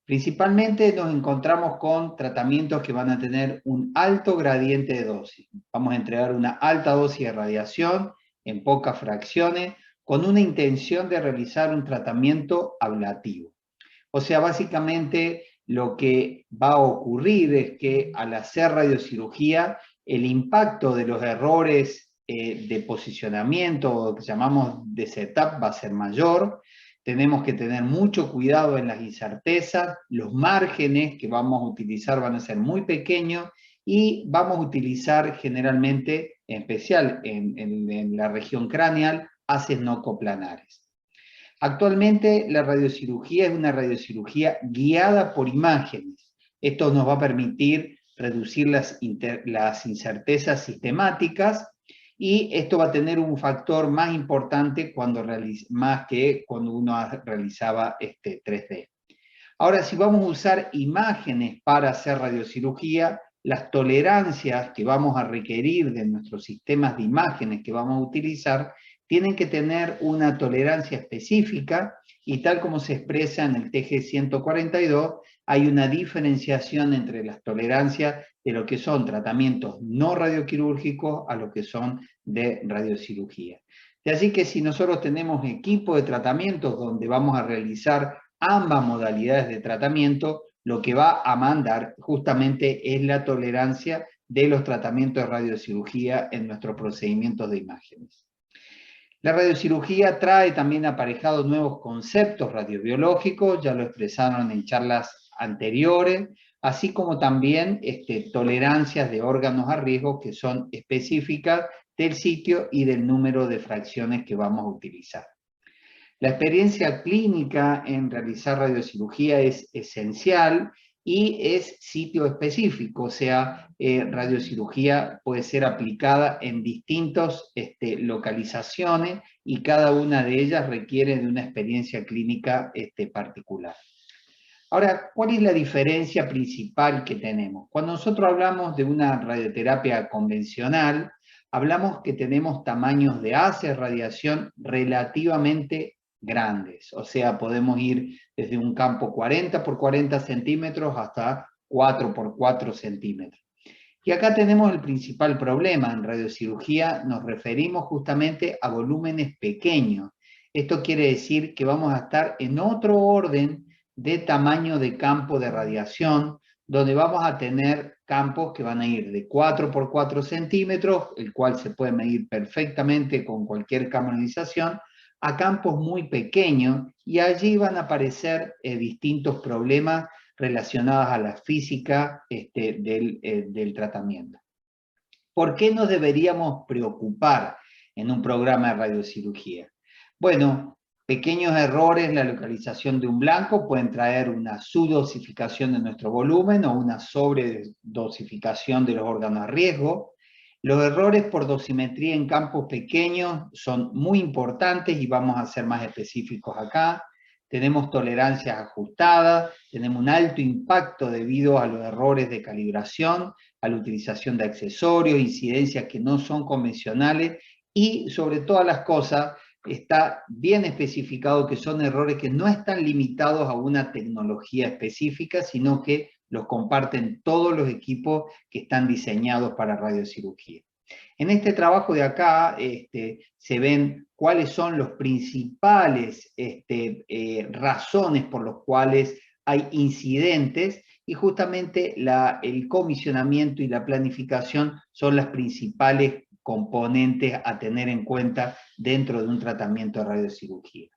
Principalmente nos encontramos con tratamientos que van a tener un alto gradiente de dosis. Vamos a entregar una alta dosis de radiación en pocas fracciones con una intención de realizar un tratamiento ablativo. O sea, básicamente lo que va a ocurrir es que al hacer radiocirugía, el impacto de los errores de posicionamiento, o que llamamos de setup, va a ser mayor. Tenemos que tener mucho cuidado en las incertezas, los márgenes que vamos a utilizar van a ser muy pequeños y vamos a utilizar generalmente, en especial en la región craneal, haces no coplanares. Actualmente la radiocirugía es una radiocirugía guiada por imágenes. Esto nos va a permitir reducir las incertezas sistemáticas, y esto va a tener un factor más importante más que cuando uno realizaba 3D. Ahora, si vamos a usar imágenes para hacer radiocirugía, las tolerancias que vamos a requerir de nuestros sistemas de imágenes que vamos a utilizar tienen que tener una tolerancia específica, y tal como se expresa en el TG 142, hay una diferenciación entre las tolerancias de lo que son tratamientos no radioquirúrgicos a lo que son de radiocirugía. Así que si nosotros tenemos equipo de tratamientos donde vamos a realizar ambas modalidades de tratamiento, lo que va a mandar justamente es la tolerancia de los tratamientos de radiocirugía en nuestros procedimientos de imágenes. La radiocirugía trae también aparejados nuevos conceptos radiobiológicos, ya lo expresaron en charlas anteriores, así como también tolerancias de órganos a riesgo que son específicas del sitio y del número de fracciones que vamos a utilizar. La experiencia clínica en realizar radiocirugía es esencial y es sitio específico, o sea, radiocirugía puede ser aplicada en distintas localizaciones y cada una de ellas requiere de una experiencia clínica particular. Ahora, ¿cuál es la diferencia principal que tenemos? Cuando nosotros hablamos de una radioterapia convencional, hablamos que tenemos tamaños de haz de radiación relativamente grandes, o sea, podemos ir desde un campo 40 por 40 centímetros hasta 4 por 4 centímetros. Y acá tenemos el principal problema. En radiocirugía nos referimos justamente a volúmenes pequeños. Esto quiere decir que vamos a estar en otro orden de tamaño de campo de radiación, donde vamos a tener campos que van a ir de 4 por 4 centímetros, el cual se puede medir perfectamente con cualquier canalización, a campos muy pequeños, y allí van a aparecer distintos problemas relacionados a la física del tratamiento. ¿Por qué nos deberíamos preocupar en un programa de radiocirugía? Bueno, pequeños errores en la localización de un blanco pueden traer una subdosificación de nuestro volumen o una sobredosificación de los órganos a riesgo. Los errores por dosimetría en campos pequeños son muy importantes y vamos a ser más específicos acá. Tenemos tolerancias ajustadas, tenemos un alto impacto debido a los errores de calibración, a la utilización de accesorios, incidencias que no son convencionales y sobre todas las cosas está bien especificado que son errores que no están limitados a una tecnología específica, sino que los comparten todos los equipos que están diseñados para radiocirugía. En este trabajo de acá se ven cuáles son los principales razones por las cuales hay incidentes y justamente el comisionamiento y la planificación son las principales componentes a tener en cuenta dentro de un tratamiento de radiocirugía.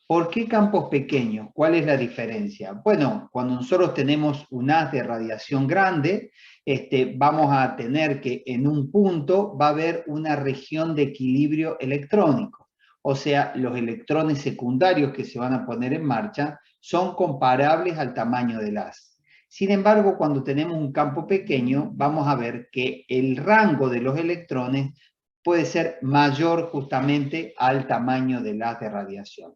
¿Por qué campos pequeños? ¿Cuál es la diferencia? Bueno, cuando nosotros tenemos un haz de radiación grande, vamos a tener que en un punto va a haber una región de equilibrio electrónico. O sea, los electrones secundarios que se van a poner en marcha son comparables al tamaño del haz. Sin embargo, cuando tenemos un campo pequeño, vamos a ver que el rango de los electrones puede ser mayor justamente al tamaño del haz de radiación.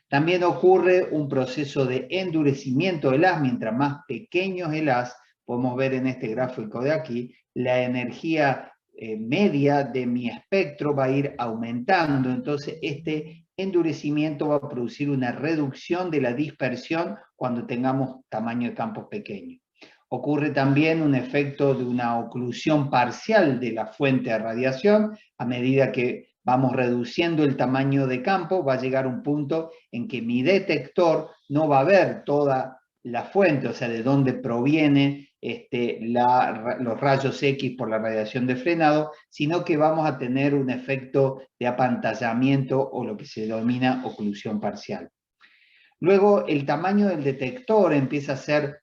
También ocurre un proceso de endurecimiento del haz. Mientras más pequeño es el haz, podemos ver en este gráfico de aquí, la energía media de mi espectro va a ir aumentando. Entonces, este endurecimiento va a producir una reducción de la dispersión cuando tengamos tamaño de campos pequeños. Ocurre también un efecto de una oclusión parcial de la fuente de radiación. A medida que vamos reduciendo el tamaño de campo, va a llegar un punto en que mi detector no va a ver toda la fuente, o sea, de dónde proviene los rayos X por la radiación de frenado, sino que vamos a tener un efecto de apantallamiento o lo que se denomina oclusión parcial. Luego, el tamaño del detector empieza a ser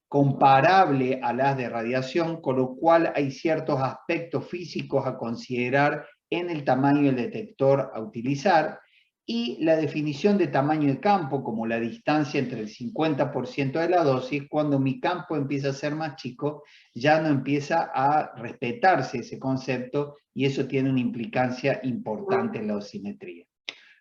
comparable al haz de radiación, con lo cual hay ciertos aspectos físicos a considerar en el tamaño del detector a utilizar, y la definición de tamaño de campo, como la distancia entre el 50% de la dosis. Cuando mi campo empieza a ser más chico, ya no empieza a respetarse ese concepto, y eso tiene una implicancia importante en la dosimetría.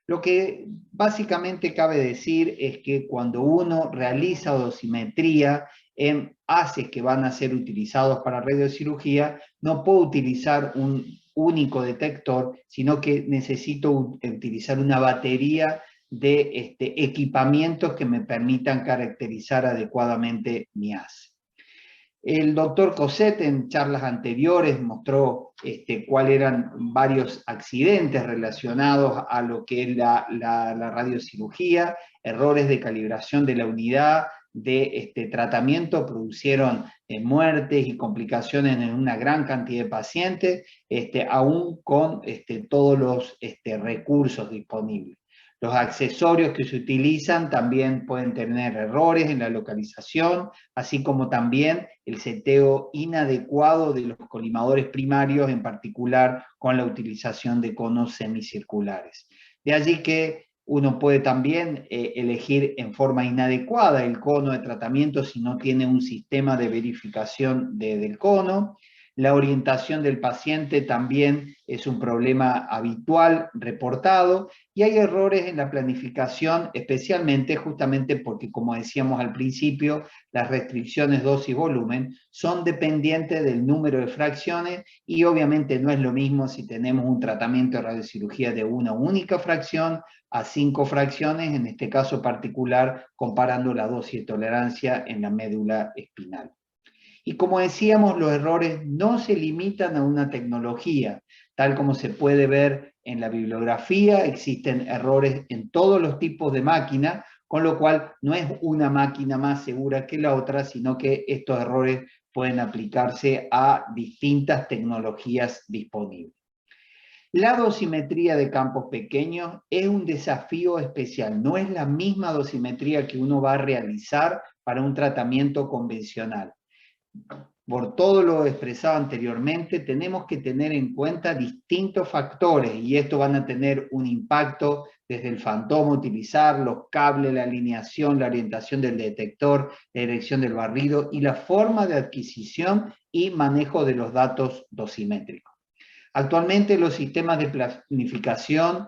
Lo que básicamente cabe decir es que cuando uno realiza dosimetría en haces que van a ser utilizados para radiocirugía, no puedo utilizar un único detector, sino que necesito utilizar una batería de equipamientos que me permitan caracterizar adecuadamente mi haz. El doctor Cosette en charlas anteriores mostró cuáles eran varios accidentes relacionados a lo que es la radiocirugía, errores de calibración de la unidad, de tratamiento produjeron muertes y complicaciones en una gran cantidad de pacientes, aún con todos los recursos disponibles. Los accesorios que se utilizan también pueden tener errores en la localización, así como también el seteo inadecuado de los colimadores primarios, en particular con la utilización de conos semicirculares. De allí que uno puede también elegir en forma inadecuada el cono de tratamiento si no tiene un sistema de verificación del cono. La orientación del paciente también es un problema habitual reportado, y hay errores en la planificación, especialmente justamente porque, como decíamos al principio, las restricciones dosis-volumen son dependientes del número de fracciones, y obviamente no es lo mismo si tenemos un tratamiento de radiocirugía de una única fracción a 5 fracciones, en este caso particular, comparando la dosis de tolerancia en la médula espinal. Y como decíamos, los errores no se limitan a una tecnología, tal como se puede ver en la bibliografía. Existen errores en todos los tipos de máquina, con lo cual no es una máquina más segura que la otra, sino que estos errores pueden aplicarse a distintas tecnologías disponibles. La dosimetría de campos pequeños es un desafío especial, no es la misma dosimetría que uno va a realizar para un tratamiento convencional. Por todo lo expresado anteriormente, tenemos que tener en cuenta distintos factores, y estos van a tener un impacto desde el fantoma utilizar, los cables, la alineación, la orientación del detector, la dirección del barrido y la forma de adquisición y manejo de los datos dosimétricos. Actualmente los sistemas de planificación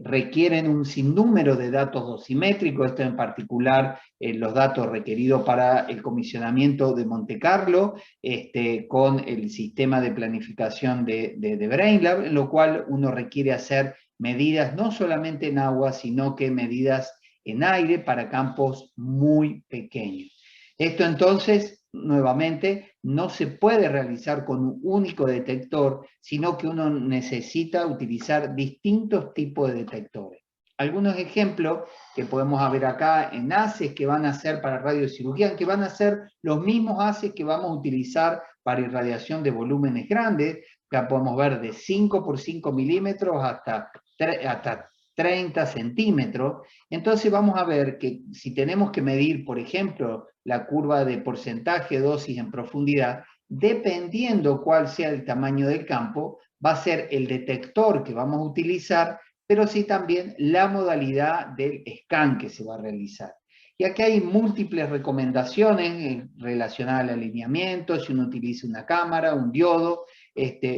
requieren un sinnúmero de datos dosimétricos, esto en particular los datos requeridos para el comisionamiento de Monte Carlo, con el sistema de planificación de Brainlab, en lo cual uno requiere hacer medidas no solamente en agua, sino que medidas en aire para campos muy pequeños. Esto entonces, nuevamente, no se puede realizar con un único detector, sino que uno necesita utilizar distintos tipos de detectores. Algunos ejemplos que podemos ver acá en haces que van a ser para radiocirugía, que van a ser los mismos haces que vamos a utilizar para irradiación de volúmenes grandes. Acá podemos ver de 5 por 5 milímetros hasta 30 centímetros. Entonces vamos a ver que si tenemos que medir, por ejemplo, la curva de porcentaje de dosis en profundidad, dependiendo cuál sea el tamaño del campo, va a ser el detector que vamos a utilizar, pero sí también la modalidad del scan que se va a realizar. Y aquí hay múltiples recomendaciones relacionadas al alineamiento, si uno utiliza una cámara, un diodo,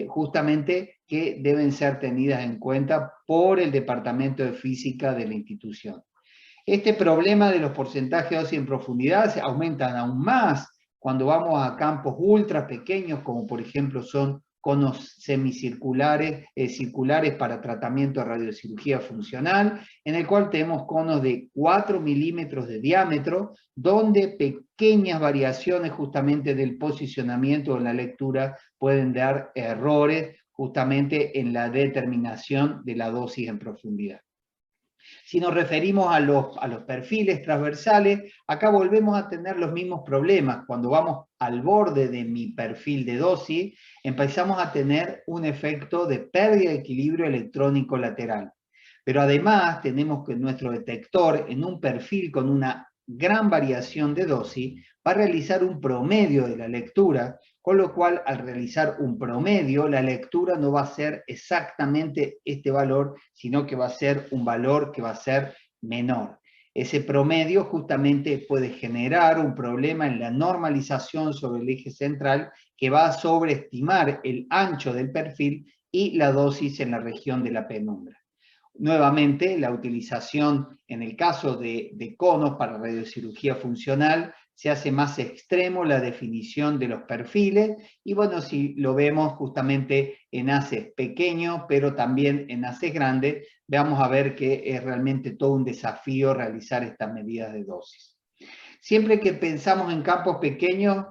justamente que deben ser tenidas en cuenta por el Departamento de Física de la institución. Este problema de los porcentajes de dosis en profundidad se aumentan aún más cuando vamos a campos ultra pequeños, como por ejemplo son conos semicirculares, circulares para tratamiento de radiocirugía funcional, en el cual tenemos conos de 4 milímetros de diámetro, donde pequeñas variaciones justamente del posicionamiento o en la lectura pueden dar errores justamente en la determinación de la dosis en profundidad. Si nos referimos a los perfiles transversales, acá volvemos a tener los mismos problemas. Cuando vamos al borde de mi perfil de dosis, empezamos a tener un efecto de pérdida de equilibrio electrónico lateral. Pero además tenemos que nuestro detector, en un perfil con una gran variación de dosis, va a realizar un promedio de la lectura, con lo cual al realizar un promedio, la lectura no va a ser exactamente este valor, sino que va a ser un valor que va a ser menor. Ese promedio justamente puede generar un problema en la normalización sobre el eje central, que va a sobreestimar el ancho del perfil y la dosis en la región de la penumbra. Nuevamente, la utilización en el caso de conos para radiocirugía funcional se hace más extremo la definición de los perfiles, y bueno, si lo vemos justamente en haces pequeños, pero también en haces grandes, vamos a ver que es realmente todo un desafío realizar estas medidas de dosis. Siempre que pensamos en campos pequeños,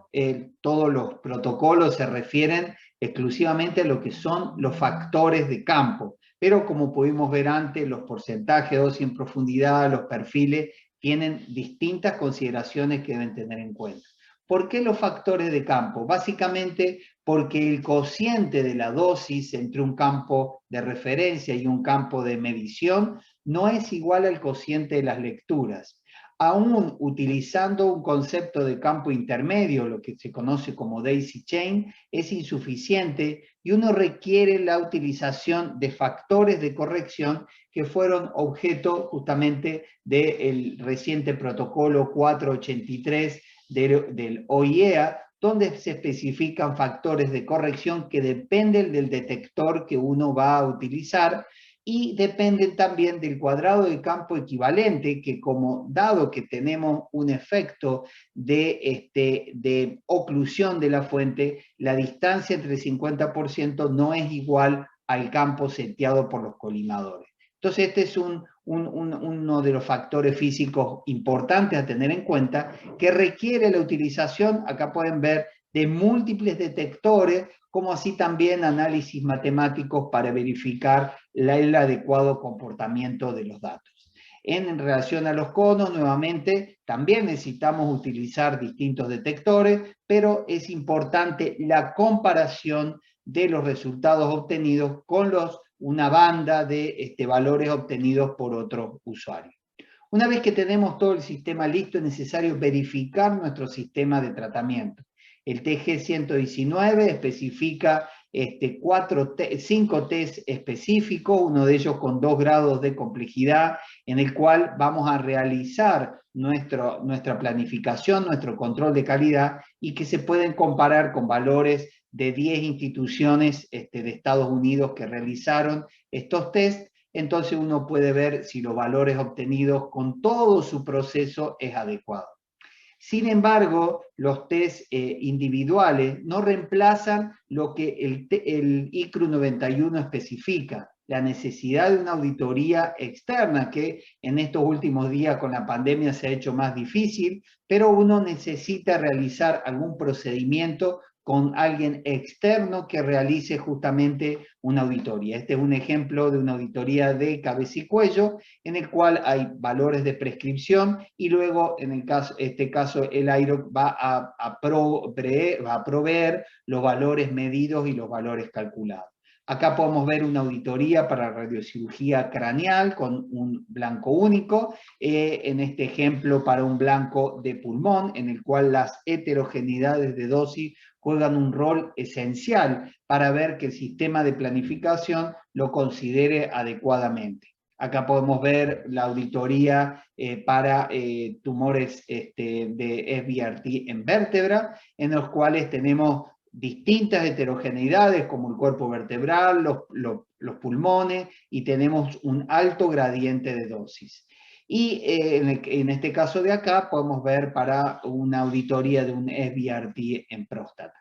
todos los protocolos se refieren exclusivamente a lo que son los factores de campo, pero como pudimos ver antes, los porcentajes de dosis en profundidad, los perfiles, tienen distintas consideraciones que deben tener en cuenta. ¿Por qué los factores de campo? Básicamente porque el cociente de la dosis entre un campo de referencia y un campo de medición no es igual al cociente de las lecturas. Aún utilizando un concepto de campo intermedio, lo que se conoce como daisy chain, es insuficiente y uno requiere la utilización de factores de corrección que fueron objeto justamente del reciente protocolo 483 del OIEA, donde se especifican factores de corrección que dependen del detector que uno va a utilizar y dependen también del cuadrado de campo equivalente, que como dado que tenemos un efecto de oclusión de la fuente, la distancia entre el 50% no es igual al campo seteado por los colimadores. Entonces este es uno de los factores físicos importantes a tener en cuenta, que requiere la utilización, acá pueden ver, de múltiples detectores, como así también análisis matemáticos para verificar el adecuado comportamiento de los datos. En relación a los conos, nuevamente, también necesitamos utilizar distintos detectores, pero es importante la comparación de los resultados obtenidos con una banda de valores obtenidos por otros usuarios. Una vez que tenemos todo el sistema listo, es necesario verificar nuestro sistema de tratamiento. El TG119 especifica 5 test específicos, uno de ellos con 2 grados de complejidad, en el cual vamos a realizar nuestra planificación, nuestro control de calidad, y que se pueden comparar con valores de 10 instituciones de Estados Unidos que realizaron estos test. Entonces uno puede ver si los valores obtenidos con todo su proceso es adecuado. Sin embargo, los test individuales no reemplazan lo que el ICRU 91 especifica, la necesidad de una auditoría externa, que en estos últimos días con la pandemia se ha hecho más difícil, pero uno necesita realizar algún procedimiento con alguien externo que realice justamente una auditoría. Este es un ejemplo de una auditoría de cabeza y cuello, en el cual hay valores de prescripción y luego, en este caso, el IROC va a proveer los valores medidos y los valores calculados. Acá podemos ver una auditoría para radiocirugía craneal con un blanco único, en este ejemplo para un blanco de pulmón, en el cual las heterogeneidades de dosis juegan un rol esencial para ver que el sistema de planificación lo considere adecuadamente. Acá podemos ver la auditoría para tumores de SBRT en vértebra, en los cuales tenemos distintas heterogeneidades como el cuerpo vertebral, los pulmones, y tenemos un alto gradiente de dosis. Y en este caso de acá podemos ver para una auditoría de un SBRT en próstata.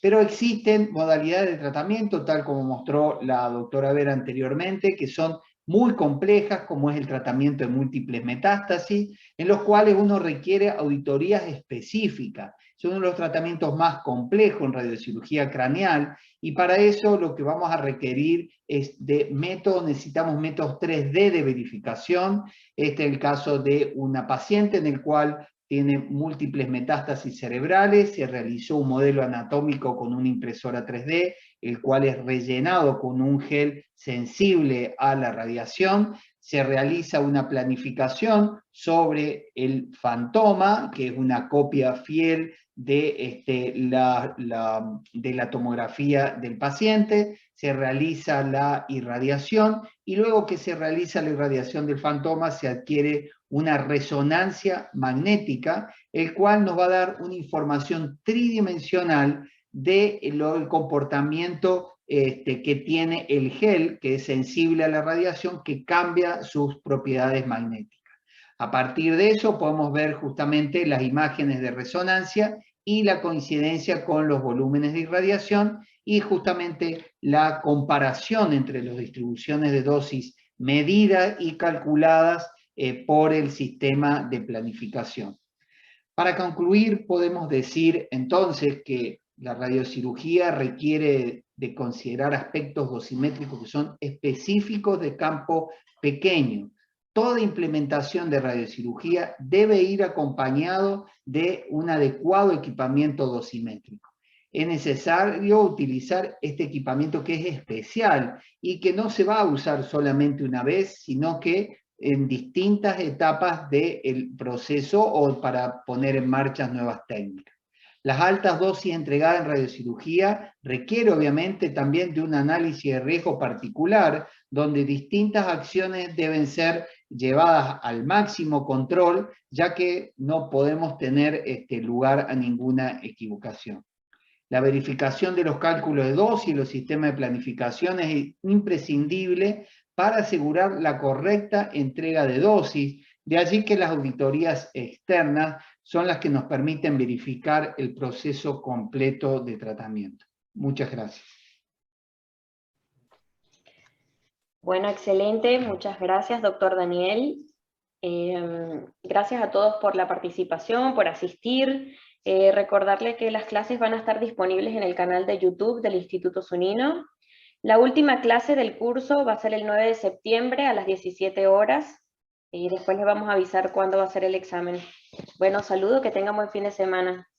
Pero existen modalidades de tratamiento, tal como mostró la doctora Vera anteriormente, que son muy complejas, como es el tratamiento de múltiples metástasis, en los cuales uno requiere auditorías específicas. Son uno de los tratamientos más complejos en radiocirugía craneal, y para eso lo que vamos a requerir es de métodos, necesitamos métodos 3D de verificación. Este es el caso de una paciente en el cual tiene múltiples metástasis cerebrales, se realizó un modelo anatómico con una impresora 3D, el cual es rellenado con un gel sensible a la radiación, se realiza una planificación sobre el fantoma, que es una copia fiel de la tomografía del paciente, se realiza la irradiación, y luego que se realiza la irradiación del fantoma se adquiere una resonancia magnética, el cual nos va a dar una información tridimensional del comportamiento que tiene el gel, que es sensible a la radiación, que cambia sus propiedades magnéticas. A partir de eso podemos ver justamente las imágenes de resonancia y la coincidencia con los volúmenes de irradiación y justamente la comparación entre las distribuciones de dosis medidas y calculadas por el sistema de planificación. Para concluir, podemos decir entonces que la radiocirugía requiere de considerar aspectos dosimétricos que son específicos de campo pequeño. toda implementación de radiocirugía debe ir acompañado de un adecuado equipamiento dosimétrico. Es necesario utilizar este equipamiento que es especial y que no se va a usar solamente una vez, sino que en distintas etapas del proceso o para poner en marcha nuevas técnicas. Las altas dosis entregadas en radiocirugía requiere obviamente también de un análisis de riesgo particular, donde distintas acciones deben ser llevadas al máximo control, ya que no podemos tener lugar a ninguna equivocación. La verificación de los cálculos de dosis y los sistemas de planificación es imprescindible para asegurar la correcta entrega de dosis, de allí que las auditorías externas son las que nos permiten verificar el proceso completo de tratamiento. Muchas gracias. Bueno, excelente. Muchas gracias, doctor Daniel. Gracias a todos por la participación, por asistir. Recordarle que las clases van a estar disponibles en el canal de YouTube del Instituto Zunino. La última clase del curso va a ser el 9 de septiembre a las 17 horas. Y después les vamos a avisar cuándo va a ser el examen. Bueno, saludo, que tengan buen fin de semana.